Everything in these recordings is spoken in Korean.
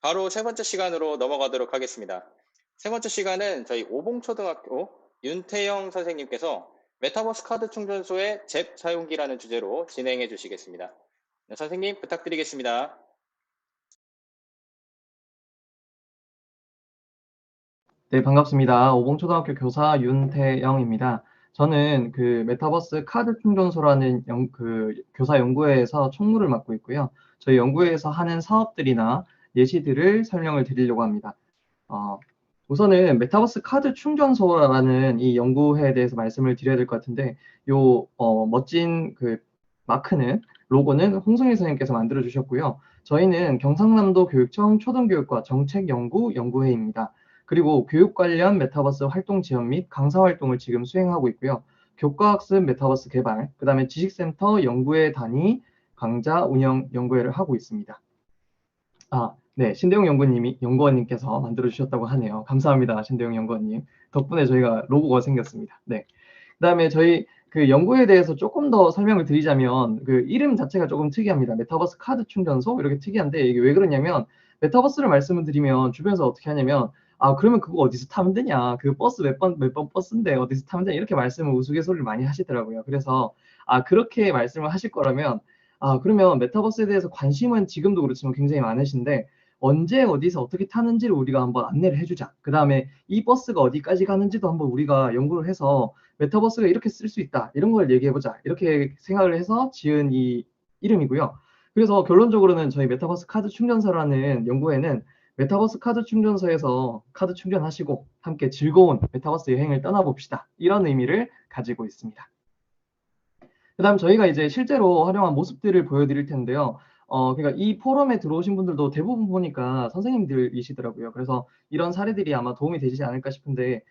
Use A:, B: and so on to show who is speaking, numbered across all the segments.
A: 바로 세 번째 시간으로 넘어가도록 하겠습니다. 세 번째 시간은 저희 오봉초등학교 윤태영 선생님께서 메타버스 카드 충전소의 잽 사용기라는 주제로 진행해 주시겠습니다. 네, 선생님 부탁드리겠습니다.
B: 네, 반갑습니다. 오봉초등학교 교사 윤태영입니다. 저는 그 메타버스 카드 충전소라는 교사 연구회에서 총무를 맡고 있고요. 저희 연구회에서 하는 사업들이나 예시들을 설명을 드리려고 합니다. 어, 우선은 메타버스 카드 충전소라는 이 연구회에 대해서 말씀을 드려야 될 것 같은데, 멋진 그 마크는, 로고는 홍성일 선생님께서 만들어 주셨고요. 저희는 경상남도 교육청 초등교육과 정책연구연구회입니다. 그리고 교육 관련 메타버스 활동 지원 및 강사 활동을 지금 수행하고 있고요. 교과학습 메타버스 개발, 그 다음에 지식센터 연구회 단위 강좌 운영 연구회를 하고 있습니다. 네, 신대용 연구원님께서 만들어주셨다고 하네요. 감사합니다, 신대용 연구원님. 덕분에 저희가 로고가 생겼습니다. 네. 그 다음에 저희 그 연구에 대해서 조금 더 설명을 드리자면, 그 이름 자체가 조금 특이합니다. 메타버스 카드 충전소? 이렇게 특이한데, 이게 왜 그러냐면, 메타버스를 말씀을 드리면 주변에서 어떻게 하냐면, 그러면 그거 어디서 타면 되냐? 그 버스 몇 번 버스인데 어디서 타면 되냐? 이렇게 말씀을 우스갯소리를 많이 하시더라고요. 그래서, 그렇게 말씀을 하실 거라면, 그러면 메타버스에 대해서 관심은 지금도 그렇지만 굉장히 많으신데, 언제 어디서 어떻게 타는지를 우리가 한번 안내를 해주자. 그 다음에 이 버스가 어디까지 가는지도 한번 우리가 연구를 해서 메타버스가 이렇게 쓸 수 있다. 이런 걸 얘기해보자. 이렇게 생각을 해서 지은 이 이름이고요. 그래서 결론적으로는 저희 메타버스 카드 충전소라는 연구회는 메타버스 카드 충전소에서 카드 충전하시고 함께 즐거운 메타버스 여행을 떠나봅시다. 이런 의미를 가지고 있습니다. 그 다음 저희가 이제 실제로 활용한 모습들을 보여드릴 텐데요. 그러니까 이 포럼에 들어오신 분들도 대부분 보니까 선생님들이시더라고요. 그래서 이런 사례들이 아마 도움이 되시지 않을까 싶은데,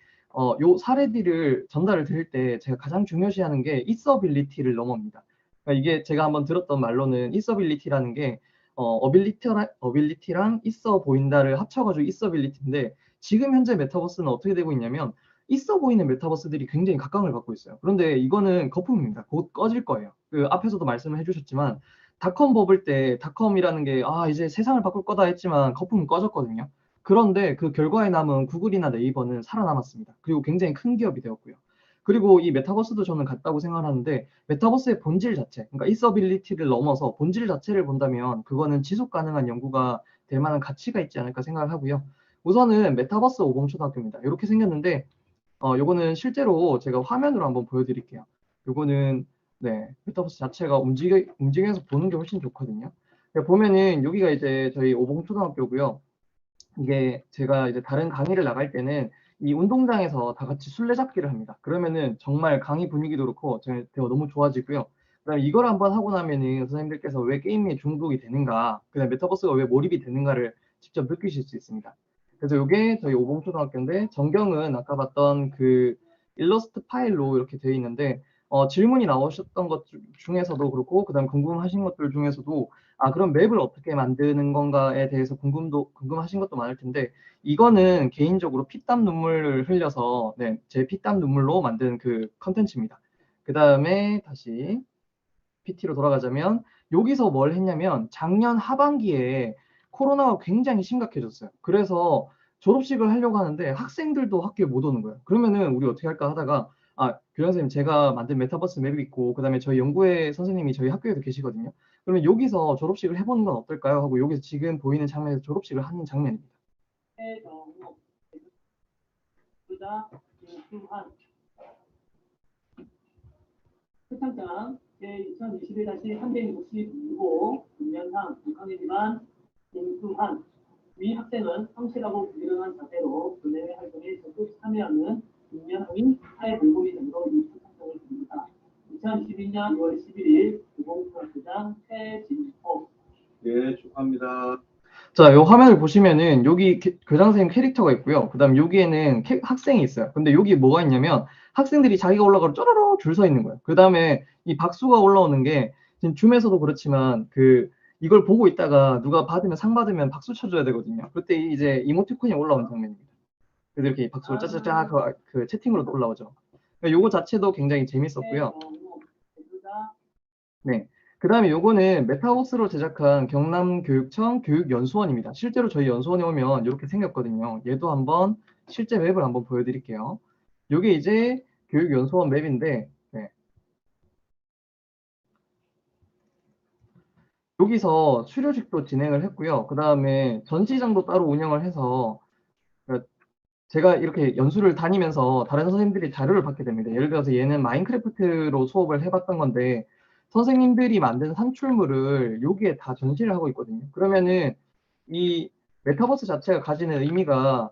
B: 요 사례들을 전달을 드릴 때 제가 가장 중요시하는 게 있어빌리티를 넘어옵니다. 그러니까 이게 제가 한번 들었던 말로는 있어빌리티라는 게, 어빌리티랑 있어 보인다를 합쳐가지고 있어빌리티인데, 지금 현재 메타버스는 어떻게 되고 있냐면, 있어 보이는 메타버스들이 굉장히 각광을 받고 있어요. 그런데 이거는 거품입니다. 곧 꺼질 거예요. 그 앞에서도 말씀을 해주셨지만 닷컴 버블 때 닷컴이라는 게 이제 세상을 바꿀 거다 했지만 거품은 꺼졌거든요. 그런데 그 결과에 남은 구글이나 네이버는 살아남았습니다. 그리고 굉장히 큰 기업이 되었고요. 그리고 이 메타버스도 저는 같다고 생각하는데 메타버스의 본질 자체, 그러니까 있어빌리티를 넘어서 본질 자체를 본다면 그거는 지속 가능한 연구가 될 만한 가치가 있지 않을까 생각을 하고요. 우선은 메타버스 오봉초등학교입니다. 이렇게 생겼는데 요거는 실제로 제가 화면으로 한번 보여드릴게요. 요거는, 네, 메타버스 자체가 움직여서 보는 게 훨씬 좋거든요. 보면은 여기가 이제 저희 오봉초등학교고요. 이게 제가 이제 다른 강의를 나갈 때는 이 운동장에서 다 같이 술래잡기를 합니다. 그러면은 정말 강의 분위기도 그렇고 제가 너무 좋아지고요. 그다음에 이걸 한번 하고 나면은 선생님들께서 왜 게임에 중독이 되는가, 그다음에 메타버스가 왜 몰입이 되는가를 직접 느끼실 수 있습니다. 그래서 이게 저희 오봉초등학교인데 전경은 아까 봤던 그 일러스트 파일로 이렇게 되어 있는데 질문이 나오셨던 것 중에서도 그렇고 그다음에 궁금하신 것들 중에서도 그럼 맵을 어떻게 만드는 건가에 대해서 궁금하신 것도 많을 텐데, 이거는 개인적으로 피땀 눈물을 흘려서, 네, 제 피땀 눈물로 만든 그 컨텐츠입니다. 그 다음에 다시 PT로 돌아가자면, 여기서 뭘 했냐면, 작년 하반기에 코로나가 굉장히 심각해졌어요. 그래서 졸업식을 하려고 하는데 학생들도 학교에 못 오는 거예요. 그러면은 우리 어떻게 할까 하다가, 교장 선생님 제가 만든 메타버스 맵이 있고, 그 다음에 저희 연구회 선생님이 저희 학교에도 계시거든요. 그러면 여기서 졸업식을 해보는 건 어떨까요? 하고 여기서 지금 보이는 장면에서 졸업식을 하는 장면입니다. 해정호, 부자, 김수환, 표창장 제2021-365 금년상 북한이지만 김수환 위 학생은 성실하고 부지런한 자세로 교내외 활동에 적극 참여하는 김명희 사회불고리 등으로 이 표창장을 줍니다. 2022년 2월 11일 교봉초등학교장 최진호. 예, 축하합니다. 자, 요 화면을 보시면은 여기 교장 선생님 캐릭터가 있고요. 그다음 여기에는 학생이 있어요. 근데 여기 뭐가 있냐면 학생들이 자기가 올라가서 쪼르르 줄 서 있는 거예요. 그다음에 이 박수가 올라오는 게 지금 줌에서도 그렇지만 이걸 보고 있다가 누가 받으면 상 받으면 박수 쳐줘야 되거든요. 그때 이제 이모티콘이 올라오는 장면입니다. 그래서 이렇게 박수를 짜짜짜 그 채팅으로도 올라오죠. 그러니까 요거 자체도 굉장히 재밌었고요. 네. 그 다음에 요거는 메타버스로 제작한 경남교육청 교육연수원입니다. 실제로 저희 연수원에 오면 이렇게 생겼거든요. 얘도 한번 실제 맵을 한번 보여드릴게요. 요게 이제 교육연수원 맵인데, 네. 여기서 수료식도 진행을 했고요. 그 다음에 전시장도 따로 운영을 해서, 제가 이렇게 연수를 다니면서 다른 선생님들이 자료를 받게 됩니다. 예를 들어서 얘는 마인크래프트로 수업을 해봤던 건데 선생님들이 만든 산출물을 여기에 다 전시를 하고 있거든요. 그러면은 이 메타버스 자체가 가지는 의미가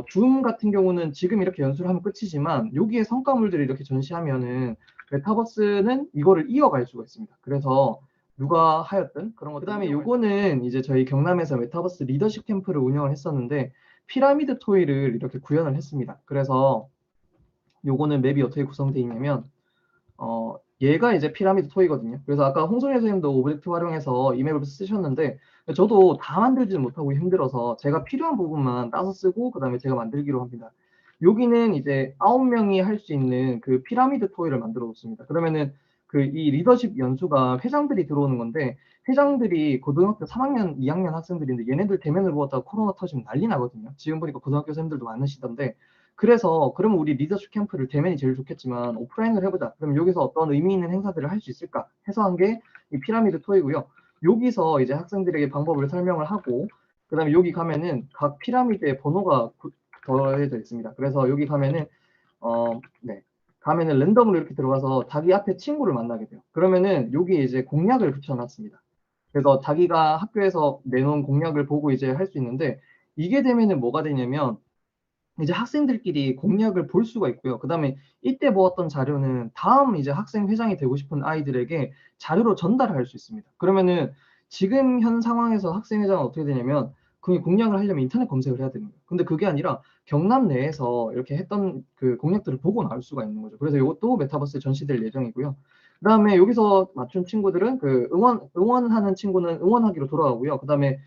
B: 줌 같은 경우는 지금 이렇게 연수를 하면 끝이지만 여기에 성과물들을 이렇게 전시하면은 메타버스는 이거를 이어갈 수가 있습니다. 그래서 누가 하였든 그런 것. 그다음에 요거는 이제 저희 경남에서 메타버스 리더십 캠프를 운영을 했었는데 피라미드 토이를 이렇게 구현을 했습니다. 그래서 요거는 맵이 어떻게 구성되어 있냐면 얘가 이제 피라미드 토이거든요. 그래서 아까 홍성일 선생님도 오브젝트 활용해서 이 맵을 쓰셨는데 저도 다 만들지는 못하고 힘들어서 제가 필요한 부분만 따서 쓰고 그다음에 제가 만들기로 합니다. 여기는 이제 9명이 할 수 있는 그 피라미드 토이를 만들어 놓습니다. 그러면은 그 이 리더십 연수가 회장들이 들어오는 건데 회장들이 고등학교 3학년, 2학년 학생들인데 얘네들 대면을 보았다가 코로나 터지면 난리 나거든요. 지금 보니까 고등학교 선생님들도 많으시던데 그래서 그러면 우리 리더십 캠프를 대면이 제일 좋겠지만 오프라인을 해보자. 그럼 여기서 어떤 의미 있는 행사들을 할 수 있을까 해서 한 게 이 피라미드 토이고요. 여기서 이제 학생들에게 방법을 설명을 하고 그다음에 여기 가면은 각 피라미드의 번호가 더해져 있습니다. 그래서 여기 가면은 네. 가면은 랜덤으로 이렇게 들어가서 자기 앞에 친구를 만나게 돼요. 그러면은 여기에 이제 공약을 붙여놨습니다. 그래서 자기가 학교에서 내놓은 공약을 보고 이제 할 수 있는데 이게 되면은 뭐가 되냐면 이제 학생들끼리 공약을 볼 수가 있고요. 그다음에 이때 모았던 자료는 다음 이제 학생 회장이 되고 싶은 아이들에게 자료로 전달할 수 있습니다. 그러면은 지금 현 상황에서 학생 회장은 어떻게 되냐면 그 공약을 하려면 인터넷 검색을 해야 됩니다. 근데 그게 아니라 경남 내에서 이렇게 했던 그 공약들을 보고 나올 수가 있는 거죠. 그래서 이것도 메타버스에 전시될 예정이고요. 그다음에 여기서 맞춘 친구들은 그 응원하는 친구는 응원하기로 돌아가고요. 그다음에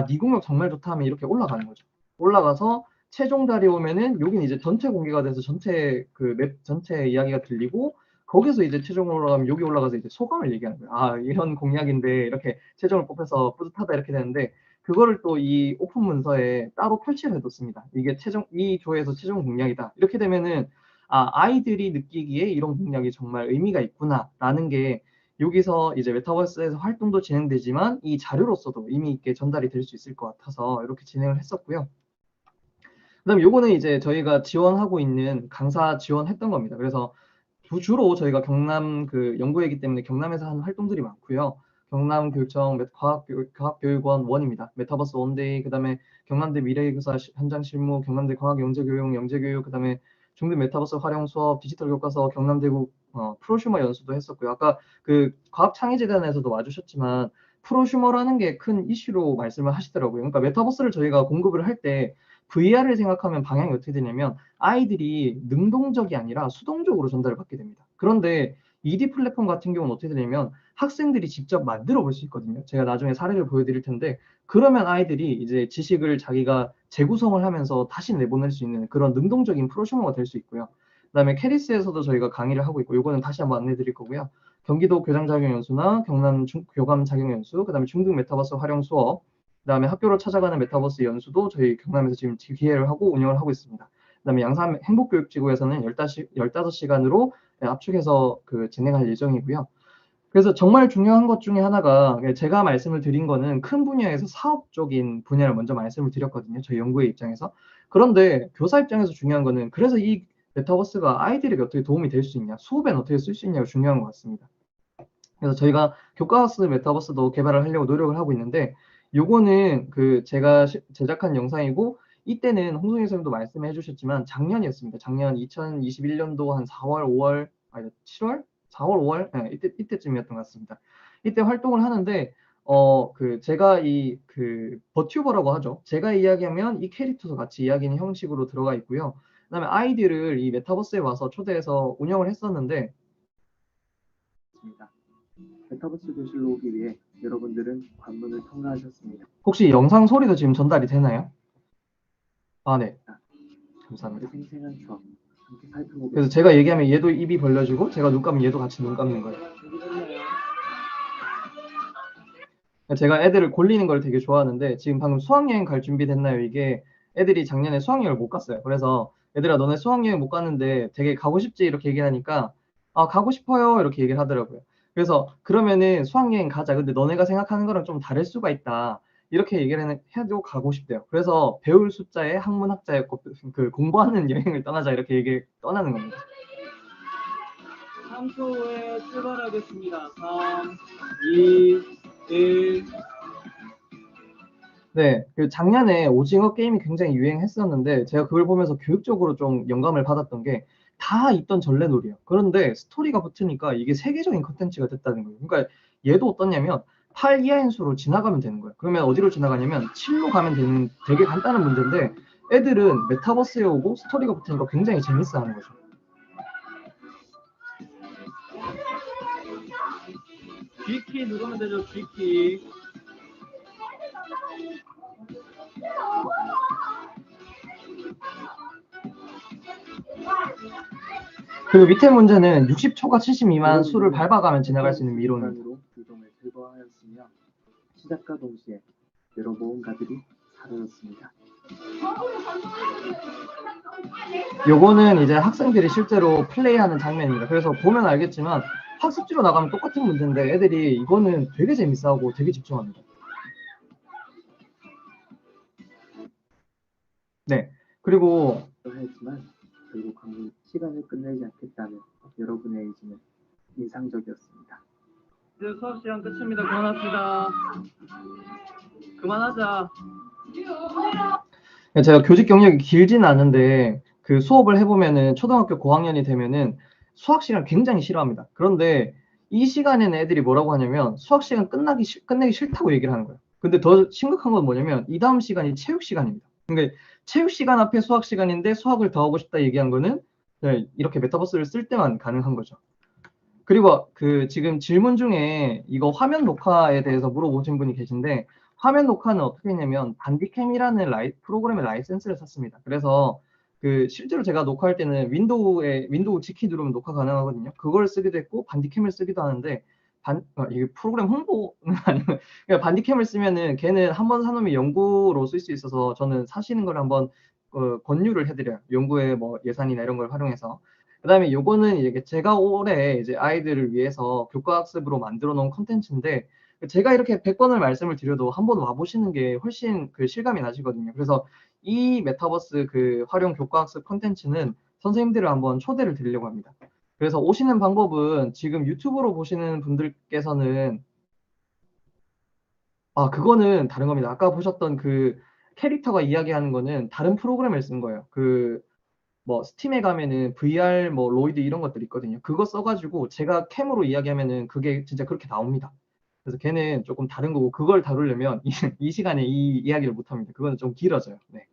B: 네 공약 정말 좋다 하면 이렇게 올라가는 거죠. 올라가서 최종 자리에 오면은 여기는 이제 전체 공개가 돼서 전체 그 맵 전체 이야기가 들리고 거기서 이제 최종으로 올라가면 여기 올라가서 이제 소감을 얘기하는 거예요. 이런 공약인데 이렇게 최종을 뽑혀서 뿌듯하다 이렇게 되는데 그거를 또 이 오픈 문서에 따로 표시를 해뒀습니다. 이게 이 조에서 최종 공약이다. 이렇게 되면은 아이들이 느끼기에 이런 공약이 정말 의미가 있구나라는 게 여기서 이제 메타버스에서 활동도 진행되지만 이 자료로서도 의미 있게 전달이 될 수 있을 것 같아서 이렇게 진행을 했었고요. 그다음에 요거는 이제 저희가 지원하고 있는 강사 지원했던 겁니다. 그래서 주로 저희가 경남 그 연구회이기 때문에 경남에서 하는 활동들이 많고요. 경남교육청 과학교육원 원입니다. 메타버스 원데이, 그다음에 경남대 미래교사 현장 실무, 경남대 과학영재교육, 영재교육, 그다음에 중등 메타버스 활용 수업, 디지털 교과서, 경남대국 프로슈머 연수도 했었고요. 아까 그 과학창의재단에서도 와주셨지만 프로슈머라는 게 큰 이슈로 말씀을 하시더라고요. 그러니까 메타버스를 저희가 공급을 할 때 VR을 생각하면 방향이 어떻게 되냐면 아이들이 능동적이 아니라 수동적으로 전달을 받게 됩니다. 그런데 ED 플랫폼 같은 경우는 어떻게 되냐면 학생들이 직접 만들어 볼 수 있거든요. 제가 나중에 사례를 보여드릴 텐데 그러면 아이들이 이제 지식을 자기가 재구성을 하면서 다시 내보낼 수 있는 그런 능동적인 프로슈머가 될 수 있고요. 그다음에 캐리스에서도 저희가 강의를 하고 있고 이거는 다시 한번 안내 드릴 거고요. 경기도 교장자격연수나 경남 교감자격연수, 그다음에 중등 메타버스 활용 수업, 그다음에 학교로 찾아가는 메타버스 연수도 저희 경남에서 지금 기획을 하고 운영을 하고 있습니다. 그다음에 양산 행복교육지구에서는 15시간으로 압축해서 그 진행할 예정이고요. 그래서 정말 중요한 것 중에 하나가 제가 말씀을 드린 거는 큰 분야에서 사업적인 분야를 먼저 말씀을 드렸거든요. 저희 연구의 입장에서. 그런데 교사 입장에서 중요한 거는 그래서 이 메타버스가 아이들에게 어떻게 도움이 될 수 있냐, 수업에는 어떻게 쓸 수 있냐가 중요한 것 같습니다. 그래서 저희가 교과서 메타버스도 개발을 하려고 노력을 하고 있는데 요거는 그 제가 제작한 영상이고 이때는 홍성희 선생님도 말씀해 주셨지만 작년이었습니다. 작년 2021년도 한 4월, 5월, 아니 7월? 4월, 5월? 네, 이때쯤이었던 것 같습니다. 이때 활동을 하는데 그 제가 이 그 버튜버라고 하죠. 제가 이야기하면 이 캐릭터도 같이 이야기하는 형식으로 들어가 있고요. 그다음에 아이들을 이 메타버스에 와서 초대해서 운영을 했었는데 메타버스 교실로 오기 위해 여러분들은 관문을 통과하셨습니다. 혹시 영상 소리도 지금 전달이 되나요? 네. 감사합니다. 생생한 추억 함께 살펴보겠습니다. 그래서 제가 얘기하면 얘도 입이 벌려지고 제가 눈 감으면 얘도 같이 눈 감는 거예요. 제가 애들을 골리는 걸 되게 좋아하는데 지금 방금 수학여행 갈 준비 됐나요? 이게 애들이 작년에 수학여행을 못 갔어요. 그래서 얘들아 너네 수학여행 못 갔는데 되게 가고 싶지? 이렇게 얘기하니까 아 가고 싶어요 이렇게 얘기를 하더라고요. 그래서 그러면은 수학여행 가자. 근데 너네가 생각하는 거랑 좀 다를 수가 있다. 이렇게 얘기를 해도 가고 싶대요. 그래서 배울 숫자에 학문학자의 그 공부하는 여행을 떠나자 이렇게 얘기 떠나는 겁니다.
C: 3초 후에 출발하겠습니다. 3, 2, 1.
B: 네, 그 작년에 오징어 게임이 굉장히 유행했었는데 제가 그걸 보면서 교육적으로 좀 영감을 받았던 게 다 있던 전래놀이예요. 그런데 스토리가 붙으니까 이게 세계적인 컨텐츠가 됐다는 거예요. 그러니까 얘도 어떠냐면 8 이하인 수로 지나가면 되는 거예요. 그러면 어디로 지나가냐면 7로 가면 되는 되게 간단한 문제인데 애들은 메타버스에 오고 스토리가 붙으니까 굉장히 재밌어 하는 거죠.
C: G키 누르면 되죠, G키.
B: 그리고 밑에 문제는 60초가 70 미만 수를 밟아가면 지나갈 수 있는 미로입니다.
C: 구동을 제거하였으며 시작과 동시에 여러 모험가들이 사라졌습니다.
B: 요거는 이제 학생들이 실제로 플레이하는 장면입니다. 그래서 보면 알겠지만 학습지로 나가면 똑같은 문제인데 애들이 이거는 되게 재밌어하고 되게 집중합니다. 네. 그리고
C: 했지만 결국 강의 시간을 끝내지 않겠다는 여러분의 의지는 인상적이었습니다. 이제 수업 시간 끝입니다. 그만합시다. 그만하자.
B: 제가 교직 경력이 길진 않은데 그 수업을 해보면은 초등학교 고학년이 되면은 수학 시간을 굉장히 싫어합니다. 그런데 이 시간에는 애들이 뭐라고 하냐면 수학 시간 끝내기 싫다고 얘기를 하는 거예요. 근데 더 심각한 건 뭐냐면 이 다음 시간이 체육 시간입니다. 그러니까 체육 시간 앞에 수학 시간인데 수학을 더 하고 싶다 얘기한 거는 네, 이렇게 메타버스를 쓸 때만 가능한 거죠. 그리고 그 지금 질문 중에 이거 화면 녹화에 대해서 물어보신 분이 계신데 화면 녹화는 어떻게 했냐면 반디캠이라는 프로그램의 라이센스를 샀습니다. 그래서 그 실제로 제가 녹화할 때는 윈도우 G키 누르면 녹화 가능하거든요. 그걸 쓰기도 했고 반디캠을 쓰기도 하는데 이게 프로그램 홍보는 아니고 그러니까 반디캠을 쓰면은 걔는 한번 사놓으면 연구로 쓸 수 있어서 저는 사시는 걸 한번 권유를 해드려요. 연구에 뭐 예산이나 이런 걸 활용해서. 그다음에 요거는 이제 제가 올해 이제 아이들을 위해서 교과학습으로 만들어 놓은 컨텐츠인데 제가 이렇게 100번을 말씀을 드려도 한번 와보시는 게 훨씬 그 실감이 나시거든요. 그래서 이 메타버스 그 활용 교과학습 컨텐츠는 선생님들을 한번 초대를 드리려고 합니다. 그래서 오시는 방법은 지금 유튜브로 보시는 분들께서는 그거는 다른 겁니다. 아까 보셨던 그 캐릭터가 이야기하는 거는 다른 프로그램을 쓴 거예요. 그 뭐 스팀에 가면은 VR 뭐 로이드 이런 것들 있거든요. 그거 써가지고 제가 캠으로 이야기하면은 그게 진짜 그렇게 나옵니다. 그래서 걔는 조금 다른 거고 그걸 다루려면 이 시간에 이 이야기를 못 합니다. 그거는 좀 길어져요. 네.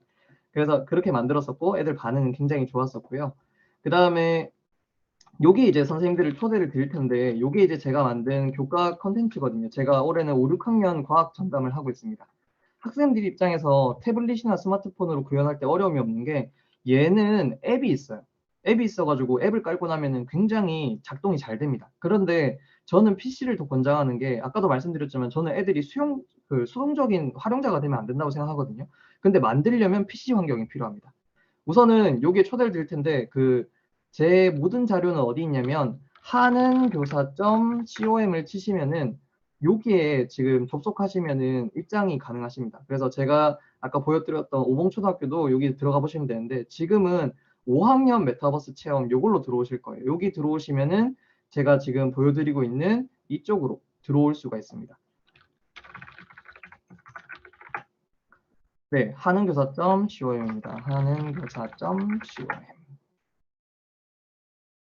B: 그래서 그렇게 만들었었고 애들 반응은 굉장히 좋았었고요. 그 다음에 요게 이제 선생님들을 초대를 드릴 텐데 요게 이제 제가 만든 교과 컨텐츠거든요. 제가 올해는 5, 6학년 과학 전담을 하고 있습니다. 학생들 입장에서 태블릿이나 스마트폰으로 구현할 때 어려움이 없는 게 얘는 앱이 있어요. 앱이 있어가지고 앱을 깔고 나면은 굉장히 작동이 잘 됩니다. 그런데 저는 PC를 더 권장하는 게 아까도 말씀드렸지만 저는 애들이 수동적인 활용자가 되면 안 된다고 생각하거든요. 근데 만들려면 PC 환경이 필요합니다. 우선은 여기에 초대를 드릴 텐데 제 모든 자료는 어디 있냐면 하는교사.com을 치시면은 여기에 지금 접속하시면은 입장이 가능하십니다. 그래서 제가 아까 보여드렸던 오봉초등학교도 여기 들어가 보시면 되는데 지금은 5학년 메타버스 체험 요걸로 들어오실 거예요. 여기 들어오시면은 제가 지금 보여드리고 있는 이쪽으로 들어올 수가 있습니다. 네, 하는교사.com입니다. 하는교사.com.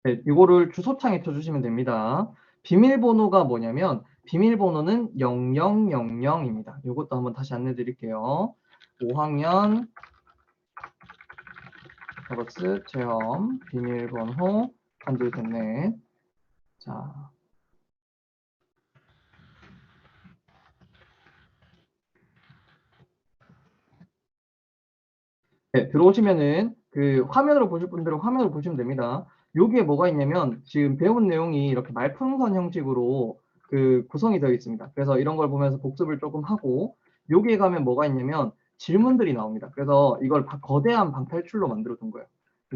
B: 네, 이거를 주소창에 쳐주시면 됩니다. 비밀번호가 뭐냐면 비밀번호는 0000입니다. 이것도 한번 다시 안내 드릴게요. 5학년 메타버스 체험 비밀번호 한둘셋넷. 자, 네, 들어오시면은 그 화면으로 보실 분들은 화면으로 보시면 됩니다. 여기에 뭐가 있냐면 지금 배운 내용이 이렇게 말풍선 형식으로 그 구성이 되어 있습니다. 그래서 이런 걸 보면서 복습을 조금 하고 여기에 가면 뭐가 있냐면 질문들이 나옵니다. 그래서 이걸 거대한 방탈출로 만들어 둔 거예요.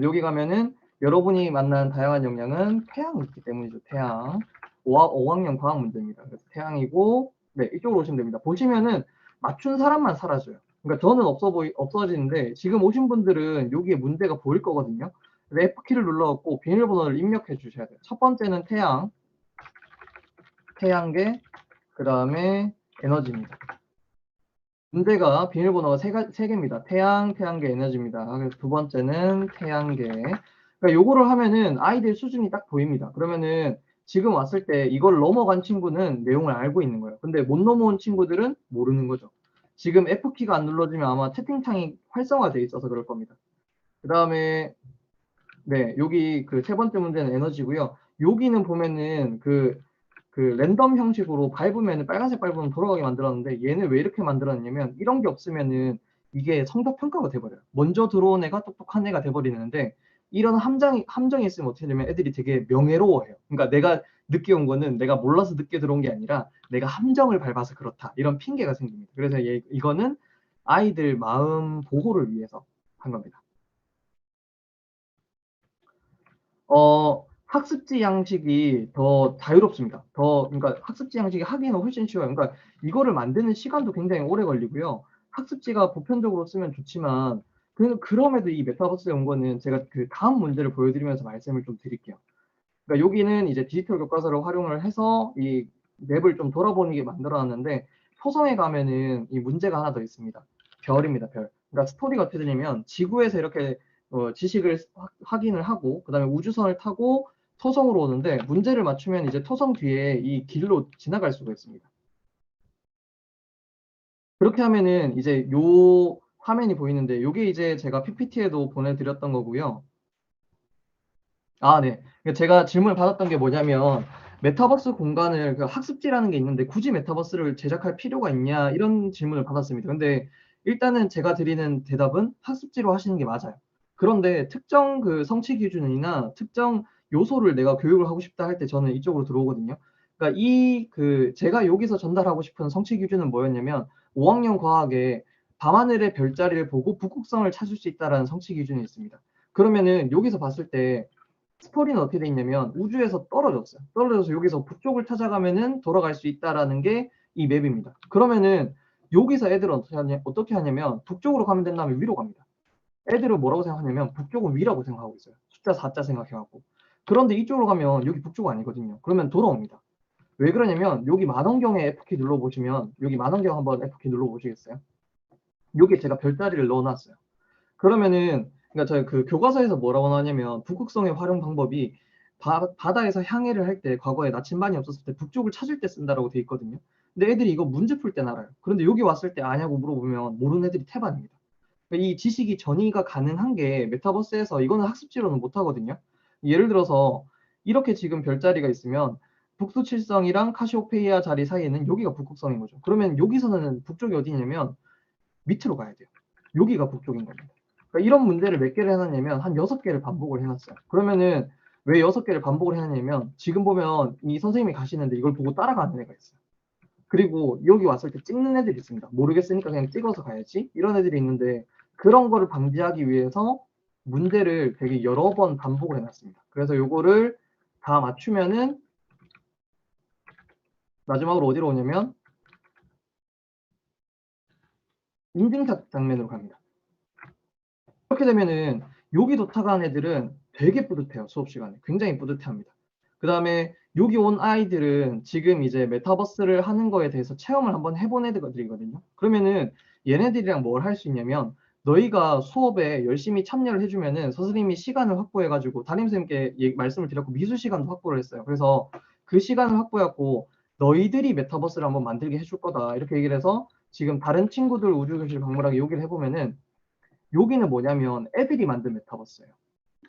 B: 여기 가면은 여러분이 만난 다양한 역량은 태양이 있기 때문이죠. 태양. 5학년 과학 문제입니다. 그래서 태양이고, 네, 이쪽으로 오시면 됩니다. 보시면은 맞춘 사람만 사라져요. 그러니까 저는 없어지는데 지금 오신 분들은 여기에 문제가 보일 거거든요. 그래서 F키를 눌러갖고 비밀번호를 입력해 주셔야 돼요. 첫 번째는 태양, 태양계, 그 다음에 에너지입니다. 문제가 비밀번호가 세 개입니다. 태양, 태양계, 에너지입니다. 그래서 두 번째는 태양계. 그러니까 요거를 하면은 아이들 수준이 딱 보입니다. 그러면은 지금 왔을 때 이걸 넘어간 친구는 내용을 알고 있는 거예요. 근데 못 넘어온 친구들은 모르는 거죠. 지금 F키가 안 눌러지면 아마 채팅창이 활성화되어 있어서 그럴 겁니다. 그 다음에 네, 여기 그 세 번째 문제는 에너지고요. 여기는 보면은 그 랜덤 형식으로 밟으면 빨간색 밟으면 돌아가게 만들었는데 얘는 왜 이렇게 만들었냐면 이런 게 없으면은 이게 성적 평가가 돼버려요. 먼저 들어온 애가 똑똑한 애가 돼버리는데 이런 함정이 있으면 어떻게 되면 애들이 되게 명예로워해요. 그러니까 내가 늦게 온 거는 내가 몰라서 늦게 들어온 게 아니라 내가 함정을 밟아서 그렇다. 이런 핑계가 생깁니다. 그래서 이거는 아이들 마음 보호를 위해서 한 겁니다. 학습지 양식이 더 자유롭습니다. 그러니까 학습지 양식이 하기는 훨씬 쉬워요. 그러니까 이거를 만드는 시간도 굉장히 오래 걸리고요. 학습지가 보편적으로 쓰면 좋지만, 그럼에도 이 메타버스에 온 거는 제가 그 다음 문제를 보여드리면서 말씀을 좀 드릴게요. 그러니까 여기는 이제 디지털 교과서를 활용을 해서 이 맵을 좀 돌아보는 게 만들어놨는데, 토성에 가면은 이 문제가 하나 더 있습니다. 별입니다, 별. 그러니까 스토리가 어떻게 되냐면, 지구에서 이렇게 지식을 확인을 하고, 그 다음에 우주선을 타고 토성으로 오는데, 문제를 맞추면 이제 토성 뒤에 이 길로 지나갈 수가 있습니다. 그렇게 하면은 이제 요 화면이 보이는데, 요게 이제 제가 PPT에도 보내드렸던 거고요. 아, 네. 제가 질문을 받았던 게 뭐냐면, 메타버스 공간을, 그 학습지라는 게 있는데, 굳이 메타버스를 제작할 필요가 있냐, 이런 질문을 받았습니다. 근데 일단은 제가 드리는 대답은 학습지로 하시는 게 맞아요. 그런데 특정 그 성취 기준이나 특정 요소를 내가 교육을 하고 싶다 할 때 저는 이쪽으로 들어오거든요. 그러니까 제가 여기서 전달하고 싶은 성취 기준은 뭐였냐면, 5학년 과학에 밤하늘의 별자리를 보고 북극성을 찾을 수 있다라는 성취 기준이 있습니다. 그러면은 여기서 봤을 때 스토리는 어떻게 돼 있냐면 우주에서 떨어졌어요. 떨어져서 여기서 북쪽을 찾아가면은 돌아갈 수 있다라는 게 이 맵입니다. 그러면은 여기서 애들은 어떻게 하냐면 북쪽으로 가면 된다면 위로 갑니다. 애들은 뭐라고 생각하냐면 북쪽은 위라고 생각하고 있어요. 숫자 4자 생각해갖고. 그런데 이쪽으로 가면 여기 북쪽 아니거든요. 그러면 돌아옵니다. 왜 그러냐면 여기 만원경에 F키 눌러보시면 여기 만원경 한번 F키 눌러보시겠어요? 여기 제가 별자리를 넣어놨어요. 그러면은 그러니까 저희 그 교과서에서 뭐라고 나왔냐면 북극성의 활용 방법이 바다에서 항해를 할 때 과거에 나침반이 없었을 때 북쪽을 찾을 때 쓴다라고 돼 있거든요. 근데 애들이 이거 문제 풀 땐 알아요. 그런데 여기 왔을 때 아냐고 물어보면 모르는 애들이 태반입니다. 그러니까 이 지식이 전이가 가능한 게 메타버스에서 이거는 학습지로는 못 하거든요. 예를 들어서 이렇게 지금 별자리가 있으면 북두칠성이랑 카시오페이아 자리 사이에는 여기가 북극성인 거죠. 그러면 여기서는 북쪽이 어디냐면 밑으로 가야 돼요. 여기가 북쪽인 겁니다. 그러니까 이런 문제를 몇 개를 해놨냐면 한 6개를 반복을 해놨어요. 그러면은 왜 6개를 반복을 해놨냐면 지금 보면 이 선생님이 가시는데 이걸 보고 따라가는 애가 있어요. 그리고 여기 왔을 때 찍는 애들이 있습니다. 모르겠으니까 그냥 찍어서 가야지. 이런 애들이 있는데 그런 거를 방지하기 위해서 문제를 되게 여러 번 반복을 해놨습니다. 그래서 요거를 다 맞추면은 마지막으로 어디로 오냐면 인증샷 장면으로 갑니다. 그렇게 되면은 여기 도착한 애들은 되게 뿌듯해요. 수업 시간에. 굉장히 뿌듯해합니다. 그 다음에 여기 온 아이들은 지금 이제 메타버스를 하는 거에 대해서 체험을 한번 해본 애들이거든요. 그러면은 얘네들이랑 뭘 할 수 있냐면 너희가 수업에 열심히 참여를 해주면은 선생님이 시간을 확보해가지고 담임선생님께 말씀을 드렸고 미술 시간도 확보를 했어요. 그래서 그 시간을 확보해갖고 너희들이 메타버스를 한번 만들게 해줄 거다. 이렇게 얘기를 해서 지금 다른 친구들 우주교실 방문하게 얘기를 해보면은 여기는 뭐냐면 애들이 만든 메타버스예요.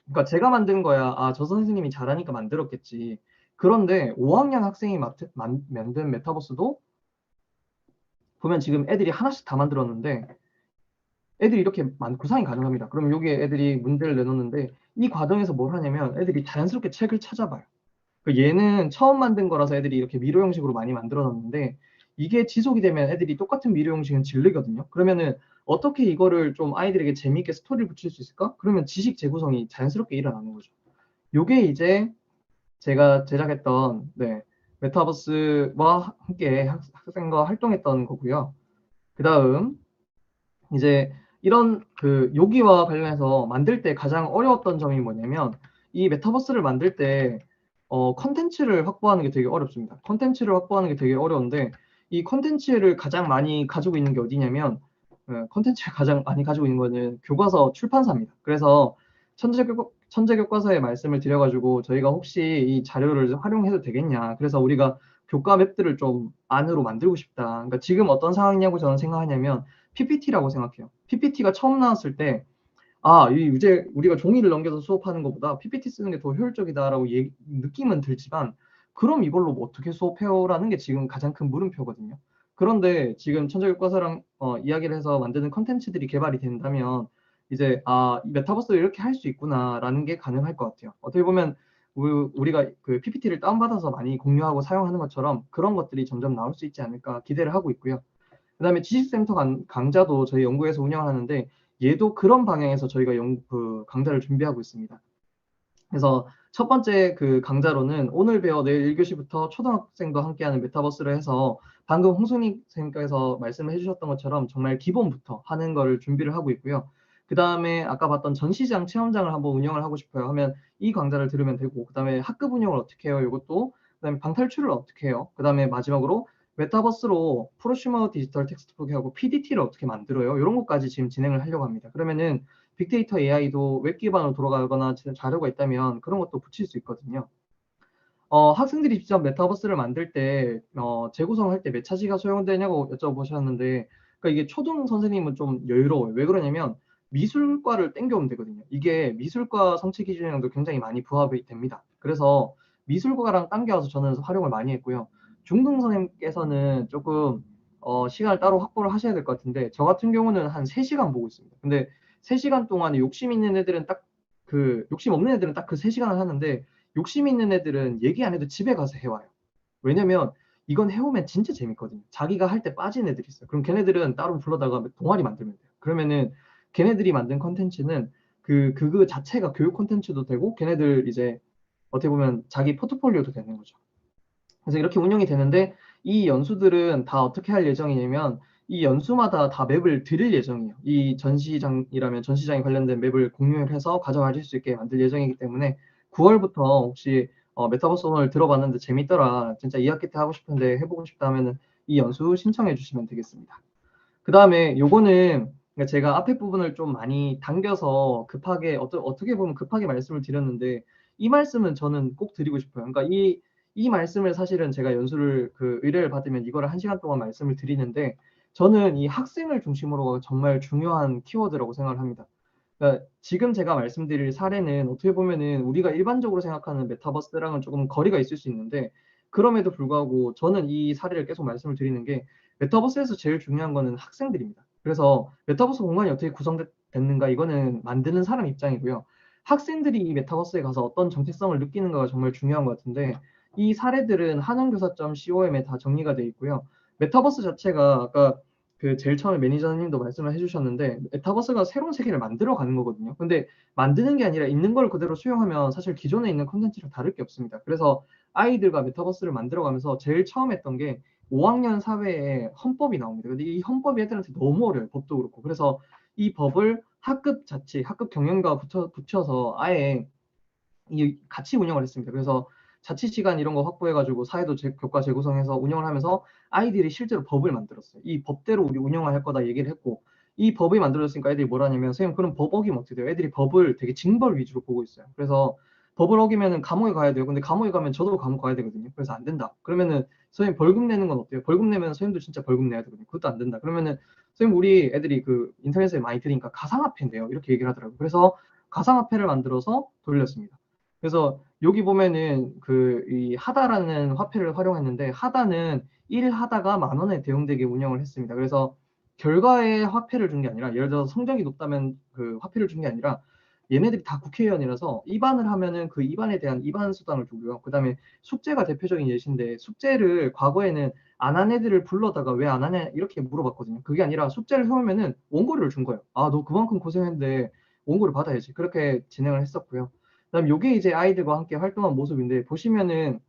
B: 그러니까 제가 만든 거야. 아, 저 선생님이 잘하니까 만들었겠지. 그런데 5학년 학생이 만든 메타버스도 보면 지금 애들이 하나씩 다 만들었는데 애들이 이렇게 구상이 가능합니다. 그럼 여기에 애들이 문제를 내놓는데 이 과정에서 뭘 하냐면 애들이 자연스럽게 책을 찾아봐요. 그 얘는 처음 만든 거라서 애들이 이렇게 미로 형식으로 많이 만들어놨는데 이게 지속이 되면 애들이 똑같은 미로 형식은 질리거든요. 그러면은 어떻게 이거를 좀 아이들에게 재미있게 스토리를 붙일 수 있을까? 그러면 지식 재구성이 자연스럽게 일어나는 거죠. 요게 이제 제가 제작했던 메타버스와 함께 학생과 활동했던 거고요. 그 다음 이제 이런 그 요기와 관련해서 만들 때 가장 어려웠던 점이 뭐냐면 이 메타버스를 만들 때 컨텐츠를 확보하는 게 되게 어렵습니다. 컨텐츠를 확보하는 게 되게 어려운데 이 컨텐츠를 가장 많이 가지고 있는 게 어디냐면 컨텐츠를 가장 많이 가지고 있는 거는 교과서 출판사입니다. 그래서 천재교과서에 말씀을 드려가지고 저희가 혹시 이 자료를 활용해도 되겠냐. 그래서 우리가 교과 맵들을 좀 안으로 만들고 싶다. 그러니까 지금 어떤 상황이냐고 저는 생각하냐면 PPT라고 생각해요. PPT가 처음 나왔을 때, 이 이제 우리가 종이를 넘겨서 수업하는 것보다 PPT 쓰는 게 더 효율적이다라고 느낌은 들지만, 그럼 이걸로 뭐 어떻게 수업해요라는 게 지금 가장 큰 물음표거든요. 그런데 지금 천재교과서랑 이야기를 해서 만드는 컨텐츠들이 개발이 된다면, 이제, 이 메타버스를 이렇게 할 수 있구나라는 게 가능할 것 같아요. 어떻게 보면, 우리가 그 PPT를 다운받아서 많이 공유하고 사용하는 것처럼 그런 것들이 점점 나올 수 있지 않을까 기대를 하고 있고요. 그다음에 지식센터 강좌도 저희 연구에서 운영을 하는데 얘도 그런 방향에서 저희가 그 강좌를 준비하고 있습니다. 그래서 첫 번째 그 강좌로는 오늘 배워 내일 1교시부터 초등학생도 함께하는 메타버스를 해서 방금 홍순희 선생님께서 말씀을 해주셨던 것처럼 정말 기본부터 하는 거를 준비를 하고 있고요. 그 다음에 아까 봤던 전시장 체험장을 한번 운영을 하고 싶어요 하면 이 강좌를 들으면 되고, 그 다음에 학급 운영을 어떻게 해요? 이것도, 그 다음에 방탈출을 어떻게 해요? 그 다음에 마지막으로 메타버스로 프로슈머 디지털 텍스트북하고 PDT를 어떻게 만들어요? 이런 것까지 지금 진행을 하려고 합니다. 그러면은 빅데이터 AI도 웹 기반으로 돌아가거나 자료가 있다면 그런 것도 붙일 수 있거든요. 학생들이 직접 메타버스를 만들 때 재구성할 때 몇 차지가 소요되냐고 여쭤보셨는데, 그러니까 이게 초등 선생님은 좀 여유로워요. 왜 그러냐면 미술과를 땡겨오면 되거든요. 이게 미술과 성취 기준이랑도 굉장히 많이 부합이 됩니다. 그래서 미술과랑 당겨와서 저는 활용을 많이 했고요. 중등 선생님께서는 조금 시간을 따로 확보를 하셔야 될 것 같은데, 저 같은 경우는 한 3시간 보고 있습니다. 근데 3시간 동안에 욕심 있는 애들은 욕심 없는 애들은 딱 그 3시간을 하는데, 욕심 있는 애들은 얘기 안 해도 집에 가서 해와요. 왜냐면 이건 해오면 진짜 재밌거든요. 자기가 할 때 빠진 애들이 있어요. 그럼 걔네들은 따로 불러다가 동아리 만들면 돼요. 그러면은 걔네들이 만든 컨텐츠는 그거 자체가 교육 컨텐츠도 되고, 걔네들 이제 어떻게 보면 자기 포트폴리오도 되는 거죠. 그래서 이렇게 운영이 되는데, 이 연수들은 다 어떻게 할 예정이냐면 이 연수마다 다 맵을 드릴 예정이에요. 이 전시장이라면 전시장에 관련된 맵을 공유해서 가져가실 수 있게 만들 예정이기 때문에 9월부터 혹시 메타버스 오늘 들어봤는데 재밌더라, 진짜 2학기 때 하고 싶은데 해보고 싶다 하면은 이 연수 신청해 주시면 되겠습니다. 그 다음에 요거는 그러니까 제가 앞에 부분을 좀 많이 당겨서 급하게 어떻게 보면 급하게 말씀을 드렸는데, 이 말씀은 저는 꼭 드리고 싶어요. 그러니까 이 말씀을 사실은 제가 연수를 그 의뢰를 받으면 이거를 1시간 동안 말씀을 드리는데, 저는 이 학생을 중심으로 정말 중요한 키워드라고 생각을 합니다. 그러니까 지금 제가 말씀드릴 사례는 어떻게 보면은 우리가 일반적으로 생각하는 메타버스랑은 조금 거리가 있을 수 있는데, 그럼에도 불구하고 저는 이 사례를 계속 말씀을 드리는 게 메타버스에서 제일 중요한 거는 학생들입니다. 그래서 메타버스 공간이 어떻게 구성됐는가, 이거는 만드는 사람 입장이고요. 학생들이 이 메타버스에 가서 어떤 정체성을 느끼는가가 정말 중요한 것 같은데, 이 사례들은 한원교사.com에 다 정리가 되어 있고요. 메타버스 자체가 아까 그 제일 처음에 매니저님도 말씀을 해주셨는데, 메타버스가 새로운 세계를 만들어 가는 거거든요. 근데 만드는 게 아니라 있는 걸 그대로 수용하면 사실 기존에 있는 콘텐츠랑 다를 게 없습니다. 그래서 아이들과 메타버스를 만들어 가면서 제일 처음 했던 게 5학년 사회에 헌법이 나옵니다. 근데 이 헌법이 애들한테 너무 어려워요. 법도 그렇고. 그래서 이 법을 학급 자치, 학급 경영과 붙여서 아예 같이 운영을 했습니다. 그래서 자치 시간 이런 거 확보해가지고 사회도 교과 재구성해서 운영을 하면서 아이들이 실제로 법을 만들었어요. 이 법대로 우리 운영을 할 거다 얘기를 했고, 이 법이 만들어졌으니까 애들이 뭘 하냐면, 선생님 그럼 법 어기면 어떻게 돼요? 애들이 법을 되게 징벌 위주로 보고 있어요. 그래서 법을 어기면은 감옥에 가야 돼요. 근데 감옥에 가면 저도 감옥 가야 되거든요. 그래서 안 된다. 그러면은 선생님 벌금 내는 건 어때요? 벌금 내면 선생님도 진짜 벌금 내야 되거든요. 그것도 안 된다. 그러면은 선생님 우리 애들이 그 인터넷에 많이 들으니까 가상화폐인데요. 이렇게 얘기를 하더라고요. 그래서 가상화폐를 만들어서 돌렸습니다. 그래서 여기 보면은 이 하다라는 화폐를 활용했는데, 하다는 1하다가 10,000원에 대응되게 운영을 했습니다. 그래서 결과에 화폐를 준 게 아니라, 예를 들어서 성적이 높다면 그 화폐를 준 게 아니라 얘네들이 다 국회의원이라서 입안을 하면은 그 입안에 대한 입안 수당을 주고요. 그다음에 숙제가 대표적인 예시인데 숙제를 과거에는 안 한 애들을 불러다가 왜 안 하냐 이렇게 물어봤거든요. 그게 아니라 숙제를 해오면은 원고료를 준 거예요. 아, 너 그만큼 고생했는데 원고를 받아야지. 그렇게 진행을 했었고요. 그다음 요게 이제 아이들과 함께 활동한 모습인데 보시면은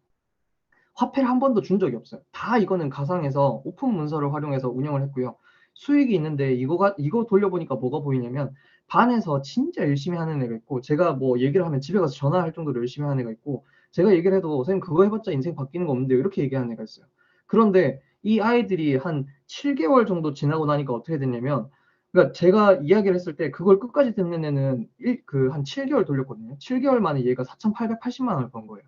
B: 화폐를 한 번도 준 적이 없어요. 다 이거는 가상에서 오픈 문서를 활용해서 운영을 했고요. 수익이 있는데 이거 돌려보니까 뭐가 보이냐면 반에서 진짜 열심히 하는 애가 있고 제가 뭐 얘기를 하면 집에 가서 전화할 정도로 열심히 하는 애가 있고 제가 얘기를 해도 선생님 그거 해봤자 인생 바뀌는 거 없는데요. 이렇게 얘기하는 애가 있어요. 그런데 이 아이들이 한 7개월 정도 지나고 나니까 어떻게 됐냐면 그러니까 제가 이야기를 했을 때 그걸 끝까지 듣는 애는 한 7개월 돌렸거든요. 7개월 만에 얘가 4,880만 원을 번 거예요.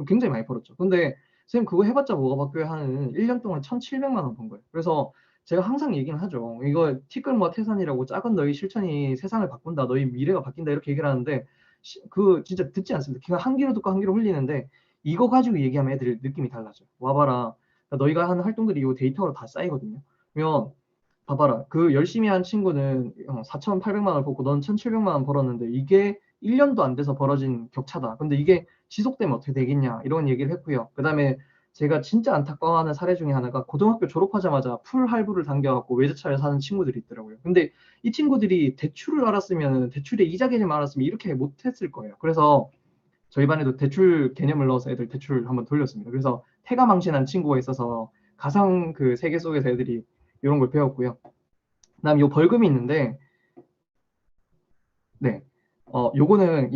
B: 굉장히 많이 벌었죠. 근데 선생님 그거 해봤자 뭐가 바뀌어야 하는 1년 동안 1,700만 원 번 거예요. 그래서 제가 항상 얘기는 하죠. 이거 티끌모아 태산이라고 작은 너희 실천이 세상을 바꾼다. 너희 미래가 바뀐다. 이렇게 얘기를 하는데 그 진짜 듣지 않습니다. 그냥 한 귀로 듣고 한 귀로 흘리는데 이거 가지고 얘기하면 애들 느낌이 달라져요. 와봐라. 너희가 하는 활동들이 이 데이터로 다 쌓이거든요. 그러면 봐봐라. 그 열심히 한 친구는 4,800만 원 벌고 넌 1,700만 원 벌었는데 이게 1년도 안 돼서 벌어진 격차다. 근데 이게 지속되면 어떻게 되겠냐 이런 얘기를 했고요. 그다음에 제가 진짜 안타까워하는 사례 중에 하나가 고등학교 졸업하자마자 풀 할부를 당겨갖고 외제차를 사는 친구들이 있더라고요. 근데 이 친구들이 대출을 알았으면 대출의 이자 개념을 알았으면 이렇게 못했을 거예요. 그래서 저희 반에도 대출 개념을 넣어서 애들 대출 한번 돌렸습니다. 그래서 태가망신한 친구가 있어서 가상 그 세계 속에서 애들이 이런 걸 배웠고요. 그다음 요 벌금이 있는데 네. 요거는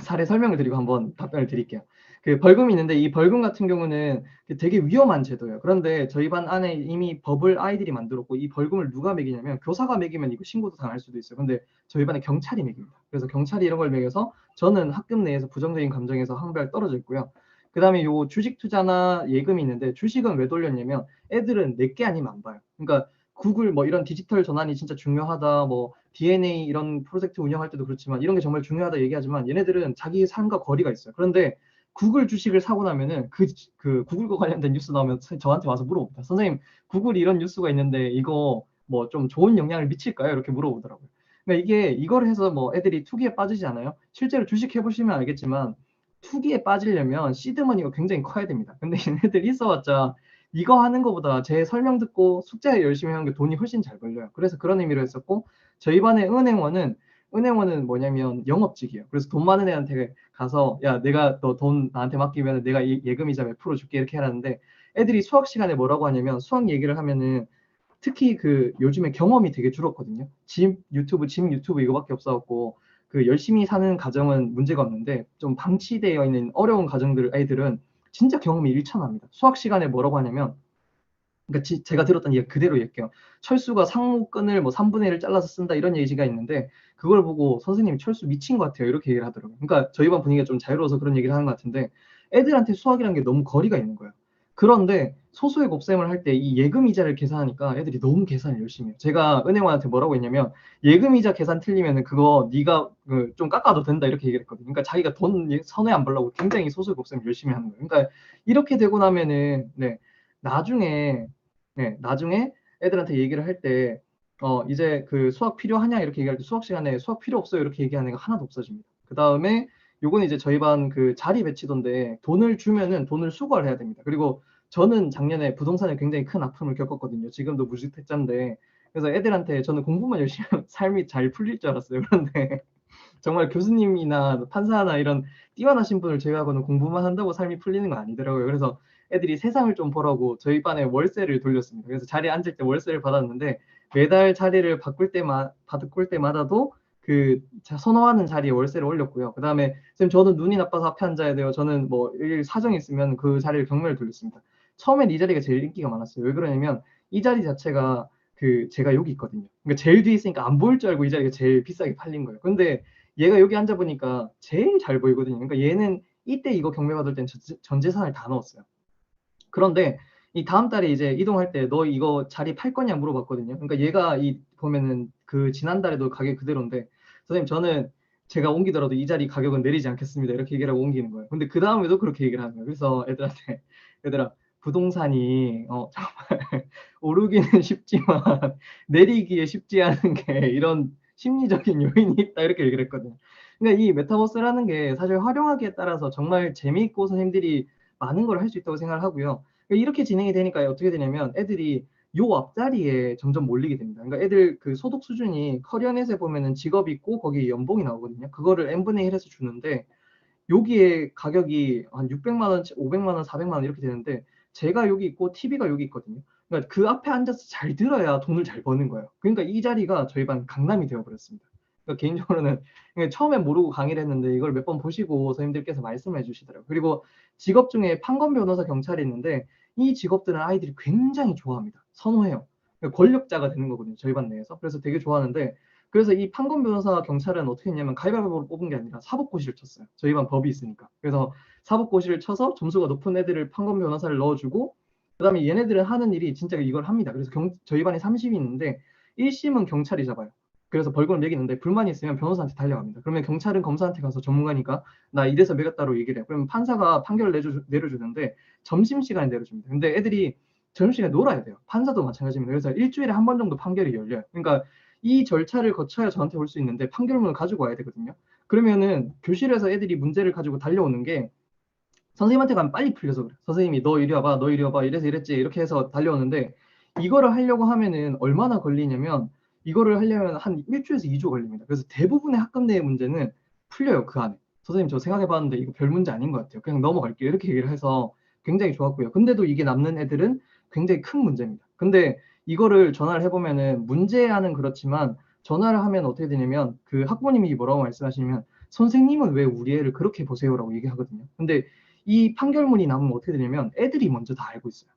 B: 사례 설명을 드리고 한번 답변을 드릴게요. 그 벌금이 있는데 이 벌금 같은 경우는 되게 위험한 제도예요. 그런데 저희 반 안에 이미 법을 아이들이 만들었고 이 벌금을 누가 매기냐면 교사가 매기면 이거 신고도 당할 수도 있어요. 근데 저희 반에 경찰이 매깁니다. 그래서 경찰이 이런 걸 매겨서 저는 학급 내에서 부정적인 감정에서 항별 떨어져 있고요. 그다음에 요 주식 투자나 예금이 있는데 주식은 왜 돌렸냐면 애들은 내게 아니면 안 봐요. 그러니까 구글 뭐 이런 디지털 전환이 진짜 중요하다. 뭐 DNA 이런 프로젝트 운영할 때도 그렇지만 이런 게 정말 중요하다 얘기하지만 얘네들은 자기 삶과 거리가 있어요. 그런데 구글 주식을 사고 나면은 그 구글과 관련된 뉴스 나오면 저한테 와서 물어봅니다. 선생님, 구글이 이런 뉴스가 있는데 이거 뭐 좀 좋은 영향을 미칠까요? 이렇게 물어보더라고요. 그러니까 이게 이걸 해서 뭐 애들이 투기에 빠지지 않아요? 실제로 주식 해보시면 알겠지만 투기에 빠지려면 시드머니가 굉장히 커야 됩니다. 근데 얘네들 있어봤자 이거 하는 것보다 제 설명 듣고 숙제 열심히 하는 게 돈이 훨씬 잘 벌려요. 그래서 그런 의미로 했었고 저희 반의 은행원은 뭐냐면 영업직이에요. 그래서 돈 많은 애한테 가서 야 내가 너 돈 나한테 맡기면 내가 예금이자 몇 프로 줄게 이렇게 하라는데 애들이 수학 시간에 뭐라고 하냐면 수학 얘기를 하면은 특히 그 요즘에 경험이 되게 줄었거든요. 집 유튜브 이거밖에 없어갖고 그 열심히 사는 가정은 문제가 없는데 좀 방치되어 있는 어려운 가정들 애들은 진짜 경험이 일천합니다. 수학 시간에 뭐라고 하냐면 그러니까 제가 들었던 얘기 그대로 얘기해요. 철수가 상무끈을 뭐 3분의 1을 잘라서 쓴다 이런 얘기가 있는데 그걸 보고 선생님이 철수 미친 것 같아요. 이렇게 얘기를 하더라고요. 그러니까 저희 반 분위기가 좀 자유로워서 그런 얘기를 하는 것 같은데 애들한테 수학이라는 게 너무 거리가 있는 거예요. 그런데 소수의 곱셈을 할 때 이 예금 이자를 계산하니까 애들이 너무 계산을 열심히 해요. 제가 은행원한테 뭐라고 했냐면 예금 이자 계산 틀리면은 그거 네가 좀 깎아도 된다 이렇게 얘기를 했거든요. 그러니까 자기가 돈 선회 안 벌려고 굉장히 소수의 곱셈을 열심히 하는 거예요. 그러니까 이렇게 되고 나면은 나중에 나중에 애들한테 얘기를 할 때, 이제 그 수학 필요하냐? 이렇게 얘기할 때 수학 시간에 수학 필요 없어요. 이렇게 얘기하는 애가 하나도 없어집니다. 그 다음에 요건 이제 저희 반 그 자리 배치도인데 돈을 주면은 돈을 수거를 해야 됩니다. 그리고 저는 작년에 부동산에 굉장히 큰 아픔을 겪었거든요. 지금도 무주택자인데. 그래서 애들한테 저는 공부만 열심히 하면 삶이 잘 풀릴 줄 알았어요. 그런데 정말 교수님이나 판사나 이런 뛰어나신 분을 제외하고는 공부만 한다고 삶이 풀리는 거 아니더라고요. 그래서 애들이 세상을 좀 보라고 저희 반에 월세를 돌렸습니다. 그래서 자리에 앉을 때 월세를 받았는데 매달 자리를 바꿀 때마다도 선호하는 자리에 월세를 올렸고요. 그 다음에 선생님 저는 눈이 나빠서 앞에 앉아야 돼요. 저는 뭐 일 사정이 있으면 그 자리를 경매를 돌렸습니다. 처음엔 이 자리가 제일 인기가 많았어요. 왜 그러냐면 이 자리 자체가 제가 여기 있거든요. 그러니까 제일 뒤에 있으니까 안 보일 줄 알고 이 자리가 제일 비싸게 팔린 거예요. 근데 얘가 여기 앉아보니까 제일 잘 보이거든요. 그러니까 얘는 이때 이거 경매 받을 땐 전 재산을 다 넣었어요. 그런데 이 다음 달에 이제 이동할 때 너 이거 자리 팔 거냐 물어봤거든요. 그러니까 얘가 보면은 그 지난달에도 가격 그대로인데 선생님 저는 제가 옮기더라도 이 자리 가격은 내리지 않겠습니다. 이렇게 얘기를 하고 옮기는 거예요. 근데 그 다음에도 그렇게 얘기를 하는 거예요. 그래서 애들한테 얘들아 부동산이 정말 오르기는 쉽지만 내리기에 쉽지 않은 게 이런 심리적인 요인이 있다 이렇게 얘기를 했거든요. 그러니까 이 메타버스라는 게 사실 활용하기에 따라서 정말 재미있고 선생님들이 많은 걸 할 수 있다고 생각을 하고요. 그러니까 이렇게 진행이 되니까 어떻게 되냐면 애들이 요 앞자리에 점점 몰리게 됩니다. 그러니까 애들 그 소득 수준이 커리어넷에 보면은 직업이 있고 거기에 연봉이 나오거든요. 그거를 n분의 1해서 주는데 여기에 가격이 한 600만 원, 500만 원, 400만 원 이렇게 되는데 제가 여기 있고 TV가 여기 있거든요. 그러니까 그 앞에 앉아서 잘 들어야 돈을 잘 버는 거예요. 그러니까 이 자리가 저희 반 강남이 되어버렸습니다. 그러니까 개인적으로는 처음엔 모르고 강의를 했는데 이걸 몇 번 보시고 선생님들께서 말씀해 주시더라고요. 그리고 직업 중에 판검 변호사 경찰이 있는데 이 직업들은 아이들이 굉장히 좋아합니다. 선호해요. 그러니까 권력자가 되는 거거든요. 저희 반 내에서. 그래서 되게 좋아하는데 그래서 이 판검 변호사 경찰은 어떻게 했냐면 가위바위보로 뽑은 게 아니라 사법고시를 쳤어요. 저희 반 법이 있으니까. 그래서 사법고시를 쳐서 점수가 높은 애들을 판검 변호사를 넣어주고 그다음에 얘네들은 하는 일이 진짜 이걸 합니다. 그래서 저희 반에 30이 있는데 1심은 경찰이 잡아요. 그래서 벌금을 매기는데 불만이 있으면 변호사한테 달려갑니다. 그러면 경찰은 검사한테 가서 전문가니까 나 이래서 매겼다로 얘기를 해요. 그러면 판사가 판결을 내려주는데 점심시간에 내려줍니다. 근데 애들이 점심시간에 놀아야 돼요. 판사도 마찬가지입니다. 그래서 일주일에 한 번 정도 판결이 열려요. 그러니까 이 절차를 거쳐야 저한테 올 수 있는데 판결문을 가지고 와야 되거든요. 그러면은 교실에서 애들이 문제를 가지고 달려오는 게 선생님한테 가면 빨리 풀려서 그래. 선생님이 너 이리 와봐, 너 이리 와봐, 이래서 이랬지 이렇게 해서 달려오는데 이거를 하려고 하면은 얼마나 걸리냐면 이거를 하려면 한 일주에서 2주 걸립니다. 그래서 대부분의 학급 내의 문제는 풀려요 그 안에. 선생님 저 생각해봤는데 이거 별 문제 아닌 것 같아요. 그냥 넘어갈게요. 이렇게 얘기를 해서 굉장히 좋았고요. 근데도 이게 남는 애들은 굉장히 큰 문제입니다. 근데 이거를 전화를 해보면은 문제야는 그렇지만 전화를 하면 어떻게 되냐면 그 학부모님이 뭐라고 말씀하시냐면 선생님은 왜 우리 애를 그렇게 보세요라고 얘기하거든요. 근데 이 판결문이 나오면 어떻게 되냐면 애들이 먼저 다 알고 있어요.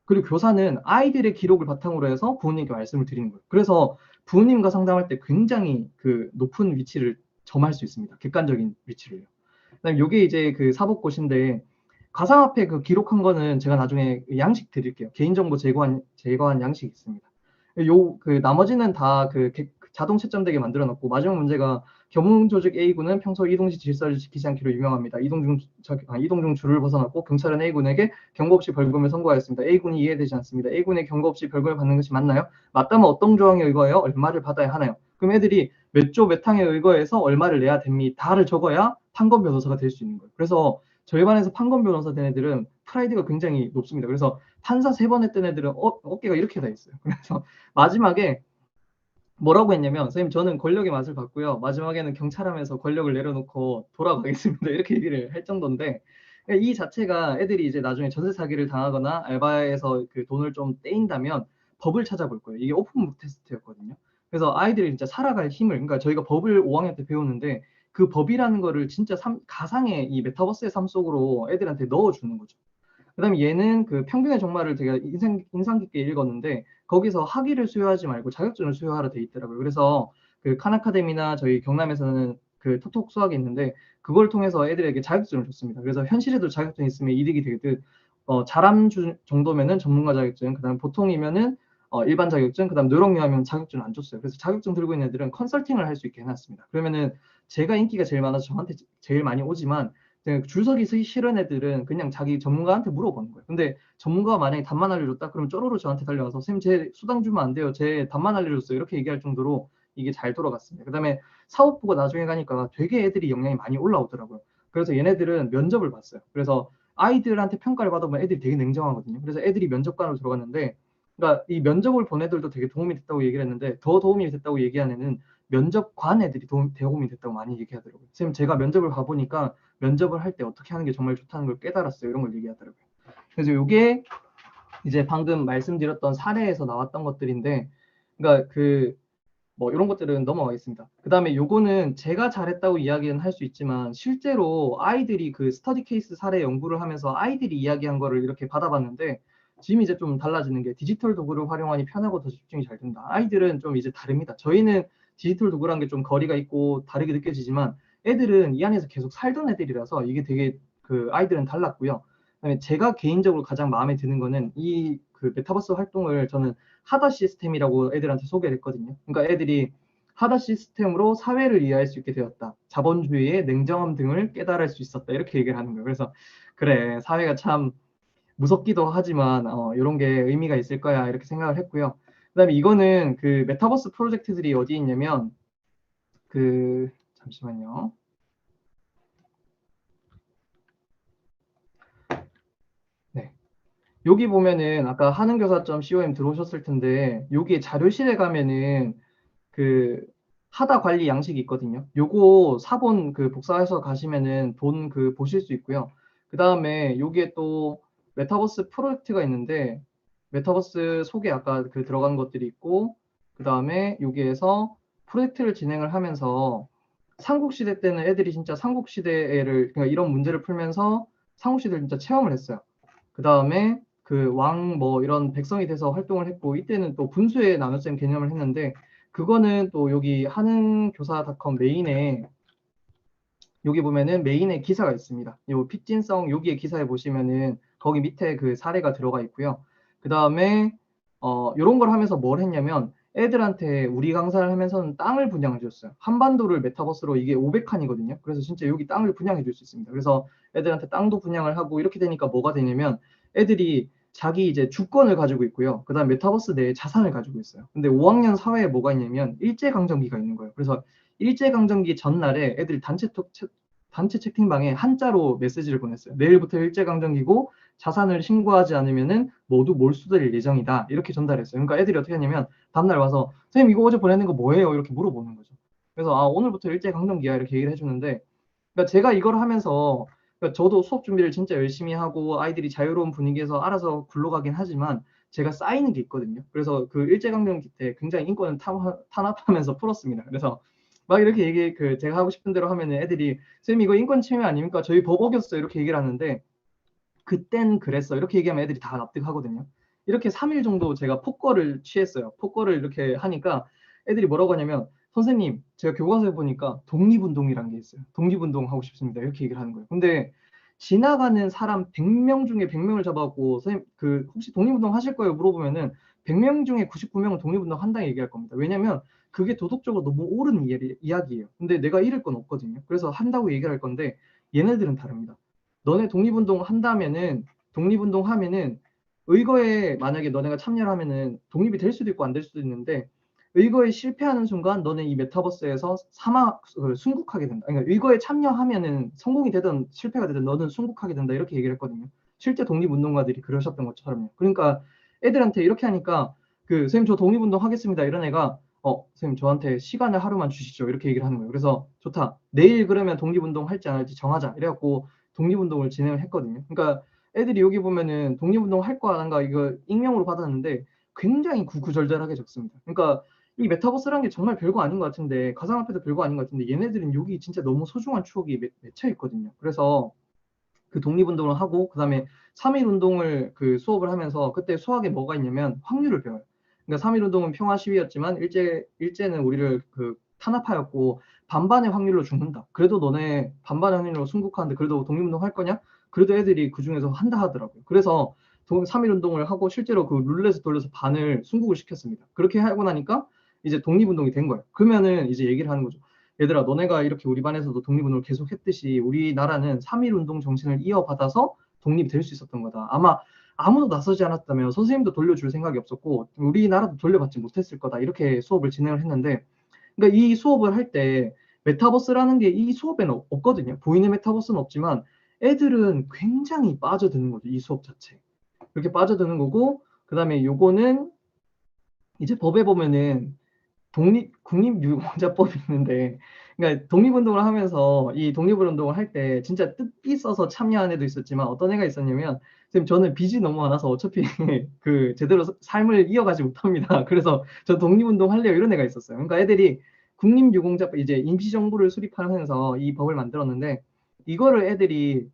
B: 그리고 교사는 아이들의 기록을 바탕으로 해서 부모님께 말씀을 드리는 거예요. 그래서 부모님과 상담할 때 굉장히 그 높은 위치를 점할 수 있습니다. 객관적인 위치를요. 그다음에 요게 이제 그 사법고시인데 가상화폐 그 기록한 거는 제가 나중에 양식 드릴게요. 개인정보 제거한 양식이 있습니다. 요 그 나머지는 다 그 자동 채점되게 만들어 놨고 마지막 문제가 겸응조직 A군은 평소 이동시 질서를 지키지 않기로 유명합니다. 이동 중 줄을 벗어났고 경찰은 A군에게 경고 없이 벌금을 선고하였습니다. A군이 이해되지 않습니다. A군의 경고 없이 벌금을 받는 것이 맞나요? 맞다면 어떤 조항에 의거하여 얼마를 받아야 하나요? 그럼 애들이 몇 조 몇 항에 의거해서 얼마를 내야 됩니다를 적어야 판검 변호사가 될 수 있는 거예요. 그래서 저희 반에서 판검 변호사 된 애들은 프라이드가 굉장히 높습니다. 그래서 판사 3번 했던 애들은 어깨가 이렇게 다 있어요. 그래서 마지막에 뭐라고 했냐면 선생님 저는 권력의 맛을 봤고요. 마지막에는 경찰하면서 권력을 내려놓고 돌아가겠습니다. 이렇게 얘기를 할 정도인데 이 자체가 애들이 이제 나중에 전세 사기를 당하거나 알바에서 그 돈을 좀 떼인다면 법을 찾아볼 거예요. 이게 오픈북 테스트였거든요. 그래서 아이들이 진짜 살아갈 힘을 그러니까 저희가 법을 5학년 때 배우는데 그 법이라는 거를 진짜 가상의 이 메타버스의 삶 속으로 애들한테 넣어주는 거죠. 그다음에 얘는 그 평균의 종말을 되게 인상 깊게 읽었는데 거기서 학위를 수여하지 말고 자격증을 수여하라 돼 있더라고요. 그래서 그 칸아카데미나 저희 경남에서는 그 톡톡 수학이 있는데 그걸 통해서 애들에게 자격증을 줬습니다. 그래서 현실에도 자격증 있으면 이득이 되듯 잘함 정도면은 전문가 자격증, 그다음 보통이면은 일반 자격증, 그다음 노력요하면 자격증을 안 줬어요. 그래서 자격증 들고 있는 애들은 컨설팅을 할 수 있게 해놨습니다. 그러면은 제가 인기가 제일 많아서 저한테 제일 많이 오지만 줄 서기 싫은 애들은 그냥 자기 전문가한테 물어보는 거예요. 근데 전문가가 만약에 답만 알려줬다 그러면 쪼로로 저한테 달려와서 선생님 제 수당 주면 안 돼요. 제 답만 알려줬어요. 이렇게 얘기할 정도로 이게 잘 돌아갔습니다. 그다음에 사업부가 나중에 가니까 되게 애들이 역량이 많이 올라오더라고요. 그래서 얘네들은 면접을 봤어요. 그래서 아이들한테 평가를 받아보면 애들이 되게 냉정하거든요. 그래서 애들이 면접관으로 들어갔는데 그러니까 이 면접을 본 애들도 되게 도움이 됐다고 얘기를 했는데 더 도움이 됐다고 얘기하는 애는 면접관 애들이 도움이 됐다고 많이 얘기하더라고요. 선생님 제가 면접을 가보니까 면접을 할 때 어떻게 하는 게 정말 좋다는 걸 깨달았어요. 이런 걸 얘기하더라고요. 그래서 이게 이제 방금 말씀드렸던 사례에서 나왔던 것들인데, 그러니까 그 뭐 이런 것들은 넘어가겠습니다. 그 다음에 요거는 제가 잘했다고 이야기는 할 수 있지만 실제로 아이들이 그 스터디 케이스 사례 연구를 하면서 아이들이 이야기한 거를 이렇게 받아봤는데 지금 이제 좀 달라지는 게 디지털 도구를 활용하니 편하고 더 집중이 잘 된다. 아이들은 좀 이제 다릅니다. 저희는 디지털 도구란 게 좀 거리가 있고 다르게 느껴지지만 애들은 이 안에서 계속 살던 애들이라서 이게 되게 그 아이들은 달랐고요. 그다음에 제가 개인적으로 가장 마음에 드는 거는 이 그 메타버스 활동을 저는 하다 시스템이라고 애들한테 소개를 했거든요. 그러니까 애들이 하다 시스템으로 사회를 이해할 수 있게 되었다. 자본주의의 냉정함 등을 깨달을 수 있었다. 이렇게 얘기를 하는 거예요. 그래서 그래 사회가 참 무섭기도 하지만 이런 게 의미가 있을 거야 이렇게 생각을 했고요. 그다음에 이거는 그 메타버스 프로젝트들이 어디 있냐면 그 잠시만요. 여기 보면은 아까 하는교사.com 들어오셨을 텐데 여기에 자료실에 가면은 그 하다 관리 양식이 있거든요. 요거 사본 그 복사해서 가시면은 본 그 보실 수 있고요. 그 다음에 여기에 또 메타버스 프로젝트가 있는데 메타버스 속에 아까 그 들어간 것들이 있고 그 다음에 여기에서 프로젝트를 진행을 하면서 삼국시대 때는 애들이 진짜 삼국시대를 그러니까 이런 문제를 풀면서 삼국시대를 진짜 체험을 했어요. 그 다음에 그 왕 뭐 이런 백성이 돼서 활동을 했고 이때는 또 분수의 나눗셈 개념을 했는데 그거는 또 여기 하는교사.com 메인에 여기 보면은 메인에 기사가 있습니다. 요 픽진성 여기에 기사에 보시면은 거기 밑에 그 사례가 들어가 있고요. 그 다음에 요런 걸 하면서 뭘 했냐면 애들한테 우리 강사를 하면서는 땅을 분양해 줬어요. 한반도를 메타버스로 이게 500칸이거든요. 그래서 진짜 여기 땅을 분양해 줄 수 있습니다. 그래서 애들한테 땅도 분양을 하고 이렇게 되니까 뭐가 되냐면 애들이 자기 이제 주권을 가지고 있고요. 그 다음 메타버스 내에 자산을 가지고 있어요. 근데 5학년 사회에 뭐가 있냐면 일제강점기가 있는 거예요. 그래서 일제강점기 전날에 애들이 단체 채팅방에 한자로 메시지를 보냈어요. 내일부터 일제강점기고 자산을 신고하지 않으면은 모두 몰수될 예정이다. 이렇게 전달했어요. 그러니까 애들이 어떻게 하냐면 다음날 와서 선생님 이거 어제 보내는 거 뭐예요? 이렇게 물어보는 거죠. 그래서 아 오늘부터 일제강점기야 이렇게 얘기를 해주는데 그러니까 제가 이걸 하면서 그러니까 저도 수업 준비를 진짜 열심히 하고 아이들이 자유로운 분위기에서 알아서 굴러가긴 하지만 제가 쌓이는 게 있거든요. 그래서 그 일제강점기 때 굉장히 인권을 탄압하면서 풀었습니다. 그래서 막 이렇게 얘기 그 제가 하고 싶은 대로 하면은 애들이 선생님 이거 인권 침해 아닙니까? 저희 법 어겼어요. 이렇게 얘기를 하는데 그땐 그랬어. 이렇게 얘기하면 애들이 다 납득하거든요. 이렇게 3일 정도 제가 폭거를 취했어요. 폭거를 이렇게 하니까 애들이 뭐라고 하냐면 선생님 제가 교과서에 보니까 독립운동이란 게 있어요. 독립운동 하고 싶습니다. 이렇게 얘기를 하는 거예요. 근데 지나가는 사람 100명 중에 100명을 잡아갖고 선생님 그 혹시 독립운동 하실 거예요? 물어보면은 100명 중에 99명은 독립운동 한다고 얘기할 겁니다. 왜냐면 그게 도덕적으로 너무 옳은 이야기예요. 근데 내가 잃을 건 없거든요. 그래서 한다고 얘기를 할 건데 얘네들은 다릅니다. 너네 독립운동 한다면은 독립운동 하면은 의거에 만약에 너네가 참여를 하면은 독립이 될 수도 있고 안 될 수도 있는데 의거에 실패하는 순간 너네 이 메타버스에서 순국하게 된다. 그러니까 의거에 참여하면은 성공이 되든 실패가 되든 너는 순국하게 된다. 이렇게 얘기를 했거든요. 실제 독립운동가들이 그러셨던 것처럼요. 그러니까 애들한테 이렇게 하니까 그 선생님 저 독립운동 하겠습니다. 이런 애가 선생님 저한테 시간을 하루만 주시죠. 이렇게 얘기를 하는 거예요. 그래서 좋다. 내일 그러면 독립운동 할지 안 할지 정하자. 이래갖고 독립운동을 진행을 했거든요. 그러니까 애들이 여기 보면은 독립운동 할 거 안 한가 이거 익명으로 받았는데 굉장히 구구절절하게 적습니다. 그러니까 이 메타버스라는 게 정말 별거 아닌 것 같은데 가상화폐도 별거 아닌 것 같은데 얘네들은 여기 진짜 너무 소중한 추억이 맺혀 있거든요. 그래서 그 독립운동을 하고 그다음에 3일 운동을 그 수업을 하면서 그때 수학에 뭐가 있냐면 확률을 배워요. 그러니까 3일 운동은 평화 시위였지만 일제는 우리를 그 탄압하였고 반반의 확률로 죽는다. 그래도 너네 반반의 확률로 순국하는데 그래도 독립운동 할 거냐? 그래도 애들이 그 중에서 한다 하더라고요. 그래서 3일 운동을 하고 실제로 그 룰렛을 돌려서 반을 순국을 시켰습니다. 그렇게 하고 나니까 이제 독립운동이 된 거예요. 그러면은 이제 얘기를 하는 거죠. 얘들아 너네가 이렇게 우리 반에서도 독립운동을 계속 했듯이 우리나라는 3.1 운동 정신을 이어받아서 독립이 될 수 있었던 거다. 아마 아무도 나서지 않았다면 선생님도 돌려줄 생각이 없었고 우리나라도 돌려받지 못했을 거다. 이렇게 수업을 진행을 했는데 그러니까 이 수업을 할 때 메타버스라는 게 이 수업에는 없거든요. 보이는 메타버스는 없지만 애들은 굉장히 빠져드는 거죠. 이 수업 자체. 그렇게 빠져드는 거고 그 다음에 요거는 이제 법에 보면은 국립유공자법이 있는데, 그러니까 독립운동을 하면서 이 독립운동을 할 때 진짜 뜻이 써서 참여한 애도 있었지만 어떤 애가 있었냐면, 선생님 저는 빚이 너무 많아서 어차피 그 제대로 삶을 이어가지 못합니다. 그래서 저 독립운동 할래요 이런 애가 있었어요. 그러니까 애들이 국립유공자법 이제 임시정부를 수립하면서 이 법을 만들었는데 이거를 애들이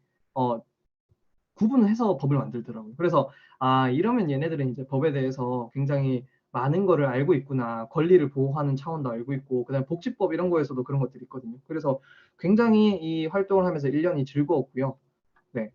B: 구분을 해서 법을 만들더라고요. 그래서 아 이러면 얘네들은 이제 법에 대해서 굉장히 많은 거를 알고 있구나. 권리를 보호하는 차원도 알고 있고 그다음에 복지법 이런 거에서도 그런 것들이 있거든요. 그래서 굉장히 이 활동을 하면서 1년이 즐거웠고요. 네.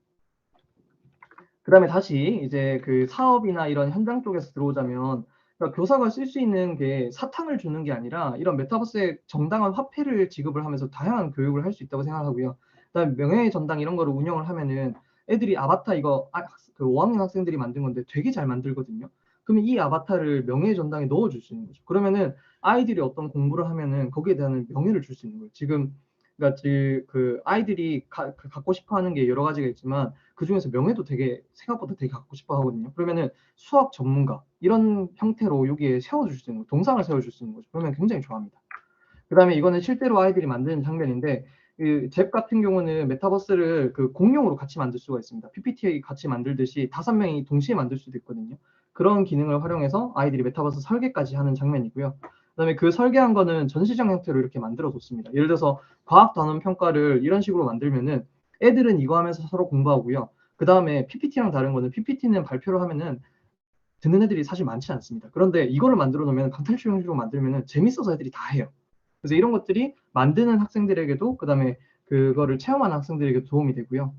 B: 그다음에 다시 이제 그 사업이나 이런 현장 쪽에서 들어오자면 그러니까 교사가 쓸 수 있는 게 사탕을 주는 게 아니라 이런 메타버스에 정당한 화폐를 지급을 하면서 다양한 교육을 할 수 있다고 생각하고요. 그다음에 명예의 전당 이런 거를 운영을 하면은 애들이 아바타 이거 그 5학년 학생들이 만든 건데 되게 잘 만들거든요. 그러면 이 아바타를 명예의 전당에 넣어줄 수 있는 거죠. 그러면은 아이들이 어떤 공부를 하면은 거기에 대한 명예를 줄 수 있는 거예요. 지금 그러니까 그 아이들이 갖고 싶어 하는 게 여러 가지가 있지만 그 중에서 명예도 되게 생각보다 되게 갖고 싶어 하거든요. 그러면은 수학 전문가 이런 형태로 여기에 세워줄 수 있는 동상을 세워줄 수 있는 거죠. 그러면 굉장히 좋아합니다. 그다음에 이거는 실제로 아이들이 만드는 장면인데 잽 같은 경우는 메타버스를 그 공용으로 같이 만들 수가 있습니다. PPT 같이 만들듯이 5명이 동시에 만들 수도 있거든요. 그런 기능을 활용해서 아이들이 메타버스 설계까지 하는 장면이고요. 그다음에 그 설계한 거는 전시장 형태로 이렇게 만들어 뒀습니다. 예를 들어서 과학 단원 평가를 이런 식으로 만들면은 애들은 이거 하면서 서로 공부하고요. 그다음에 PPT랑 다른 거는 PPT는 발표를 하면은 듣는 애들이 사실 많지 않습니다. 그런데 이거를 만들어 놓으면 방탈출 형식으로 만들면은 재밌어서 애들이 다 해요. 그래서 이런 것들이 만드는 학생들에게도 그다음에 그거를 체험하는 학생들에게 도움이 되고요.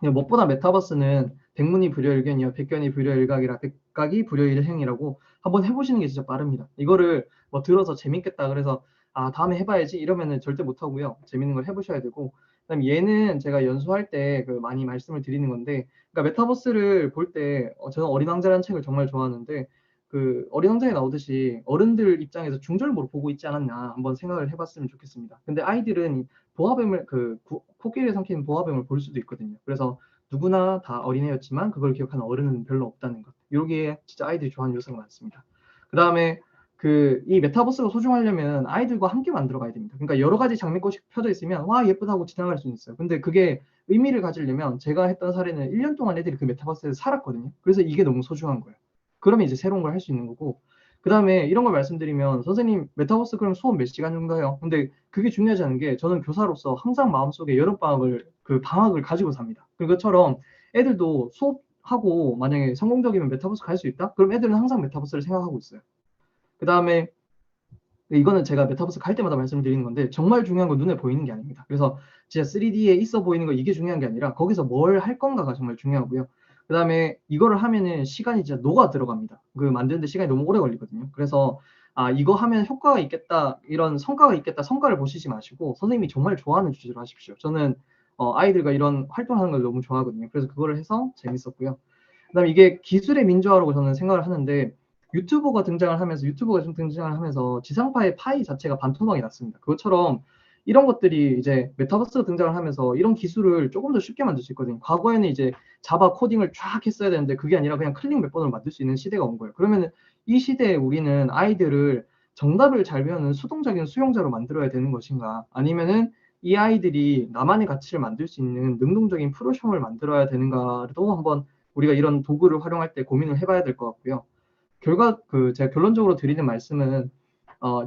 B: 무엇보다 메타버스는 백문이 불여일견이요, 백견이 불여일각이라 백각이 불여일행이라고 한번 해보시는 게 진짜 빠릅니다. 이거를 뭐 들어서 재밌겠다 그래서 아 다음에 해봐야지 이러면은 절대 못 하고요. 재밌는 걸 해보셔야 되고 그다음 얘는 제가 연수할 때 그 많이 말씀을 드리는 건데, 그러니까 메타버스를 볼 때 저는 어린 왕자라는 책을 정말 좋아하는데 그 어린 왕자에 나오듯이 어른들 입장에서 중절모로 보고 있지 않았나 한번 생각을 해봤으면 좋겠습니다. 근데 아이들은 보아뱀을 코끼리를 삼키는 보아뱀을 볼 수도 있거든요. 그래서 누구나 다 어린애였지만 그걸 기억하는 어른은 별로 없다는 것. 여기에 진짜 아이들이 좋아하는 요소가 많습니다. 그 다음에 이 메타버스가 소중하려면 아이들과 함께 만들어 가야 됩니다. 그러니까 여러 가지 장미꽃이 펴져 있으면 와 예쁘다고 지나갈 수는 있어요. 근데 그게 의미를 가지려면 제가 했던 사례는 1년 동안 애들이 그 메타버스에서 살았거든요. 그래서 이게 너무 소중한 거예요. 그러면 이제 새로운 걸 할 수 있는 거고, 그 다음에 이런 걸 말씀드리면 선생님 메타버스 그럼 수업 몇 시간 정도 해요? 근데 그게 중요하지 않은 게 저는 교사로서 항상 마음속에 여름방학을 방학을 가지고 삽니다. 그것처럼 애들도 수업하고 만약에 성공적이면 메타버스 갈 수 있다? 그럼 애들은 항상 메타버스를 생각하고 있어요. 그 다음에 이거는 제가 메타버스 갈 때마다 말씀드리는 건데 정말 중요한 건 눈에 보이는 게 아닙니다. 그래서 진짜 3D에 있어 보이는 거 이게 중요한 게 아니라 거기서 뭘 할 건가가 정말 중요하고요. 그 다음에 이거를 하면은 시간이 진짜 녹아 들어갑니다. 만드는데 시간이 너무 오래 걸리거든요. 그래서 이거 하면 효과가 있겠다, 이런 성과가 있겠다, 성과를 보시지 마시고 선생님이 정말 좋아하는 주제로 하십시오. 저는 아이들과 이런 활동하는 걸 너무 좋아하거든요. 그래서 그거를 해서 재밌었고요. 그다음에 이게 기술의 민주화라고 저는 생각을 하는데 유튜버가 등장을 하면서 지상파의 파이 자체가 반토막이 났습니다. 그것처럼 이런 것들이 이제 메타버스가 등장을 하면서 이런 기술을 조금 더 쉽게 만들 수 있거든요. 과거에는 이제 자바 코딩을 쫙 했어야 되는데 그게 아니라 그냥 클릭 몇 번으로 만들 수 있는 시대가 온 거예요. 그러면 이 시대에 우리는 아이들을 정답을 잘 배우는 수동적인 수용자로 만들어야 되는 것인가, 아니면은 이 아이들이 나만의 가치를 만들 수 있는 능동적인 프로숑을 만들어야 되는가도 한번 우리가 이런 도구를 활용할 때 고민을 해봐야 될 것 같고요. 제가 결론적으로 드리는 말씀은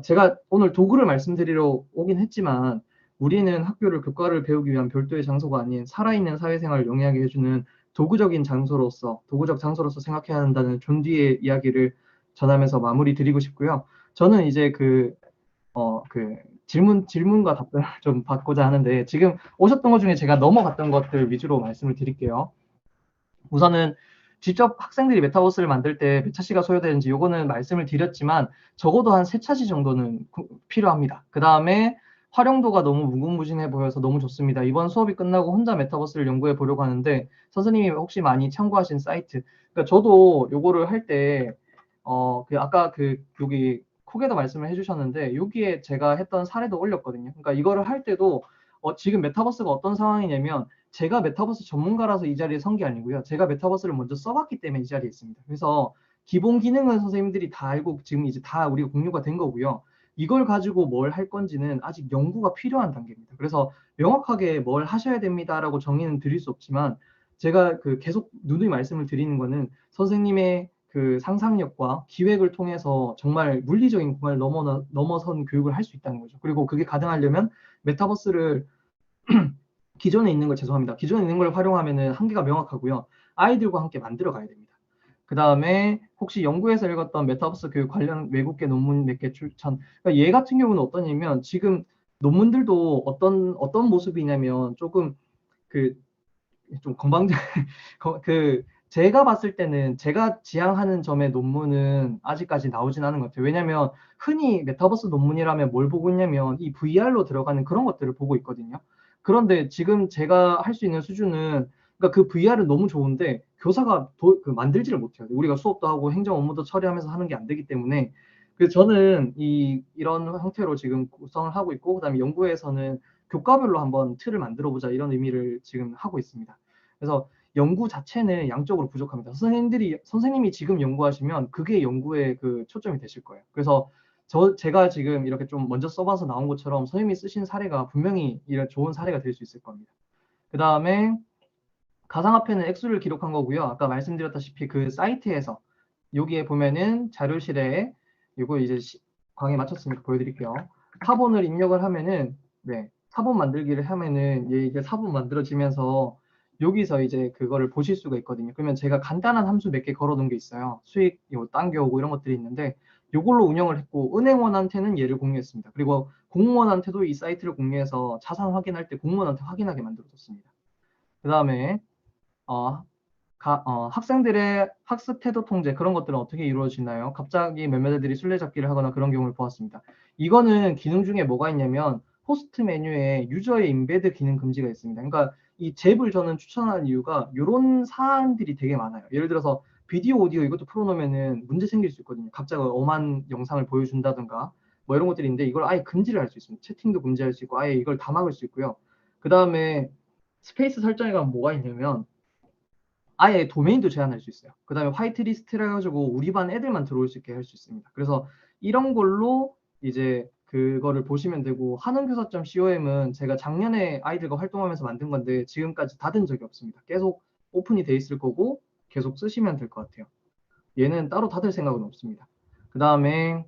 B: 제가 오늘 도구를 말씀드리러 오긴 했지만 우리는 학교를 교과를 배우기 위한 별도의 장소가 아닌 살아있는 사회생활을 영위하게 해주는 도구적 장소로서 생각해야 한다는 존 뒤의 이야기를 전하면서 마무리 드리고 싶고요. 저는 이제 질문과 답변을 좀 받고자 하는데 지금 오셨던 것 중에 제가 넘어갔던 것들 위주로 말씀을 드릴게요. 우선은 직접 학생들이 메타버스를 만들 때 몇 차시가 소요되는지 요거는 말씀을 드렸지만 적어도 한 3차시 정도는 필요합니다. 그 다음에 활용도가 너무 무궁무진해 보여서 너무 좋습니다. 이번 수업이 끝나고 혼자 메타버스를 연구해 보려고 하는데 선생님이 혹시 많이 참고하신 사이트, 그러니까 저도 요거를 할 때 아까 여기 콕에도 말씀을 해주셨는데 여기에 제가 했던 사례도 올렸거든요. 그러니까 이거를 할 때도 지금 메타버스가 어떤 상황이냐면 제가 메타버스 전문가라서 이 자리에 선 게 아니고요. 제가 메타버스를 먼저 써봤기 때문에 이 자리에 있습니다. 그래서 기본 기능은 선생님들이 다 알고 지금 이제 다 우리가 공유가 된 거고요. 이걸 가지고 뭘 할 건지는 아직 연구가 필요한 단계입니다. 그래서 명확하게 뭘 하셔야 됩니다라고 정의는 드릴 수 없지만 제가 계속 누누이 말씀을 드리는 거는 선생님의 상상력과 기획을 통해서 정말 물리적인 공간을 넘어선 교육을 할 수 있다는 거죠. 그리고 그게 가능하려면 메타버스를 기존에 있는 걸 활용하면은 한계가 명확하고요. 아이들과 함께 만들어 가야 됩니다. 그 다음에 혹시 연구에서 읽었던 메타버스 교육 관련 외국계 논문 몇 개 추천. 그러니까 얘 같은 경우는 어떠냐면 지금 논문들도 어떤 모습이냐면 조금 좀 건방져 제가 봤을 때는 제가 지향하는 점의 논문은 아직까지 나오진 않은 것 같아요. 왜냐하면 흔히 메타버스 논문이라면 뭘 보고 있냐면 이 VR로 들어가는 그런 것들을 보고 있거든요. 그런데 지금 제가 할 수 있는 수준은 그러니까 그 VR은 너무 좋은데 교사가 만들지를 못해요. 우리가 수업도 하고 행정 업무도 처리하면서 하는 게 안 되기 때문에 그래서 저는 이런 형태로 지금 구성을 하고 있고 그다음에 연구에서는 교과별로 한번 틀을 만들어 보자 이런 의미를 지금 하고 있습니다. 그래서 연구 자체는 양적으로 부족합니다. 선생님이 지금 연구하시면 그게 연구의 그 초점이 되실 거예요. 그래서 제가 지금 이렇게 좀 먼저 써봐서 나온 것처럼 선생님이 쓰신 사례가 분명히 이런 좋은 사례가 될 수 있을 겁니다. 그 다음에 가상화폐는 액수를 기록한 거고요. 아까 말씀드렸다시피 그 사이트에서 여기에 보면은 자료실에 이거 이제 강의 마쳤으니까 보여드릴게요. 사본을 입력을 하면은 네, 사본 만들기를 하면은 이게 사본 만들어지면서 여기서 이제 그거를 보실 수가 있거든요. 그러면 제가 간단한 함수 몇 개 걸어놓은 게 있어요. 수익 당겨오고 이런 것들이 있는데 이걸로 운영을 했고 은행원한테는 얘를 공유했습니다. 그리고 공무원한테도 이 사이트를 공유해서 자산 확인할 때 공무원한테 확인하게 만들어줬습니다. 그 다음에 학생들의 학습 태도 통제 그런 것들은 어떻게 이루어지나요? 갑자기 몇몇 애들이 술래잡기를 하거나 그런 경우를 보았습니다. 이거는 기능 중에 뭐가 있냐면 호스트 메뉴에 유저의 인베드 기능 금지가 있습니다. 그러니까 이 잽을 저는 추천하는 이유가 이런 사안들이 되게 많아요. 예를 들어서 비디오, 오디오 이것도 풀어놓으면은 문제 생길 수 있거든요. 갑자기 엄한 영상을 보여준다든가 뭐 이런 것들이 있는데 이걸 아예 금지를 할 수 있습니다. 채팅도 금지할 수 있고 아예 이걸 다 막을 수 있고요. 그 다음에 스페이스 설정에 가면 뭐가 있냐면 아예 도메인도 제한할 수 있어요. 그 다음에 화이트리스트를 해가지고 우리 반 애들만 들어올 수 있게 할 수 있습니다. 그래서 이런 걸로 이제 그거를 보시면 되고 한은교사.com은 제가 작년에 아이들과 활동하면서 만든 건데 지금까지 닫은 적이 없습니다. 계속 오픈이 돼 있을 거고 계속 쓰시면 될 것 같아요. 얘는 따로 닫을 생각은 없습니다. 그 다음에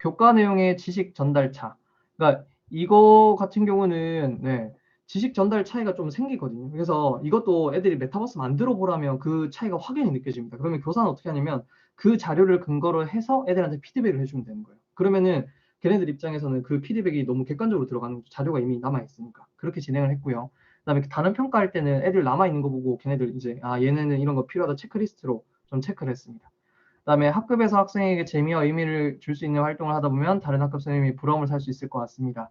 B: 교과 내용의 지식 전달차. 그러니까 이거 같은 경우는 네, 지식 전달 차이가 좀 생기거든요. 그래서 이것도 애들이 메타버스 만들어 보라면 그 차이가 확연히 느껴집니다. 그러면 교사는 어떻게 하냐면 그 자료를 근거로 해서 애들한테 피드백을 해주면 되는 거예요. 그러면은 걔네들 입장에서는 그 피드백이 너무 객관적으로 들어가는 자료가 이미 남아 있으니까 그렇게 진행을 했고요. 그다음에 단원 평가할 때는 애들 남아 있는 거 보고 걔네들 이제 얘네는 이런 거 필요하다 체크리스트로 좀 체크를 했습니다. 그다음에 학급에서 학생에게 재미와 의미를 줄 수 있는 활동을 하다 보면 다른 학급 선생님이 부러움을 살 수 있을 것 같습니다.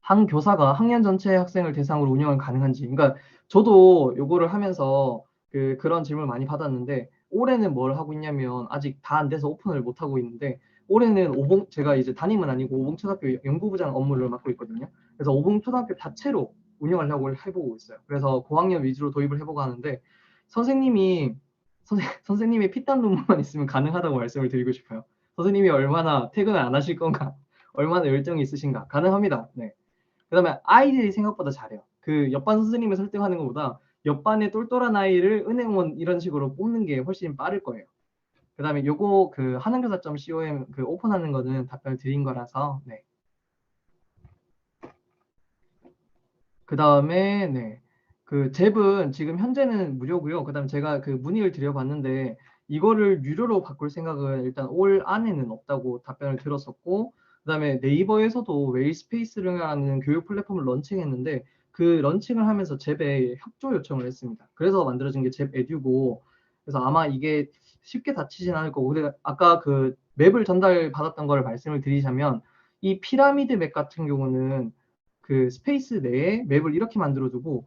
B: 한 교사가 학년 전체 학생을 대상으로 운영은 가능한지. 그러니까 저도 요거를 하면서 그런 질문을 많이 받았는데 올해는 뭘 하고 있냐면 아직 다 안 돼서 오픈을 못 하고 있는데 올해는 제가 이제 담임은 아니고 오봉초등학교 연구부장 업무를 맡고 있거든요. 그래서 오봉초등학교 자체로 운영하려고 해보고 있어요. 그래서 고학년 위주로 도입을 해보고 하는데 선생님의 피땀 눈물만 있으면 가능하다고 말씀을 드리고 싶어요. 선생님이 얼마나 퇴근을 안 하실 건가, 얼마나 열정이 있으신가, 가능합니다. 네. 그 다음에 아이들이 생각보다 잘해요. 그 옆반 선생님을 설득하는 것보다 옆반에 똘똘한 아이를 은행원 이런 식으로 뽑는 게 훨씬 빠를 거예요. 그 다음에 요거 그 한은교사.com 그 오픈하는 거는 답변을 드린 거라서 네. 그 다음에 네. 그 잽은 지금 현재는 무료고요. 그 다음에 제가 그 문의를 드려봤는데 이거를 유료로 바꿀 생각은 일단 올 안에는 없다고 답변을 들었었고 그 다음에 네이버에서도 웨일스페이스라는 교육 플랫폼을 런칭했는데 그 런칭을 하면서 잽에 협조 요청을 했습니다. 그래서 만들어진 게 잽 에듀고 그래서 아마 이게 쉽게 닫히진 않을 거고 근데 아까 그 맵을 전달 받았던 거를 말씀을 드리자면 이 피라미드 맵 같은 경우는 그 스페이스 내에 맵을 이렇게 만들어두고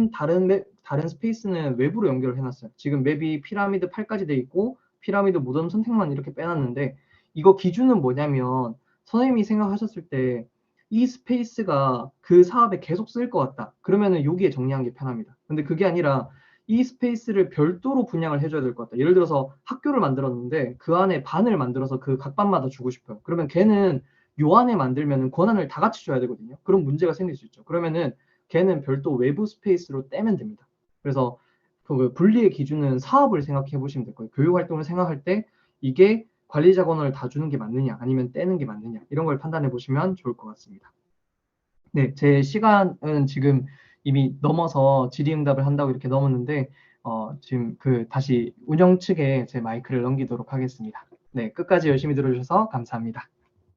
B: 다른 스페이스는 외부로 연결을 해놨어요. 지금 맵이 피라미드 8까지 돼 있고 피라미드 모던 선택만 이렇게 빼놨는데 이거 기준은 뭐냐면 선생님이 생각하셨을 때 이 스페이스가 그 사업에 계속 쓸 것 같다. 그러면은 여기에 정리하는 게 편합니다. 근데 그게 아니라 이 스페이스를 별도로 분양을 해줘야 될 것 같다. 예를 들어서 학교를 만들었는데 그 안에 반을 만들어서 그 각 반마다 주고 싶어요. 그러면 걔는 요 안에 만들면은 권한을 다 같이 줘야 되거든요. 그런 문제가 생길 수 있죠. 그러면은 걔는 별도 외부 스페이스로 떼면 됩니다. 그래서 그 분리의 기준은 사업을 생각해 보시면 될 거예요. 교육 활동을 생각할 때 이게 관리자 권한을 다 주는 게 맞느냐 아니면 떼는 게 맞느냐 이런 걸 판단해 보시면 좋을 것 같습니다. 네, 제 시간은 지금 이미 넘어서 질의응답을 한다고 이렇게 넘었는데 지금 다시 운영 측에 제 마이크를 넘기도록 하겠습니다. 네, 끝까지 열심히 들어주셔서 감사합니다.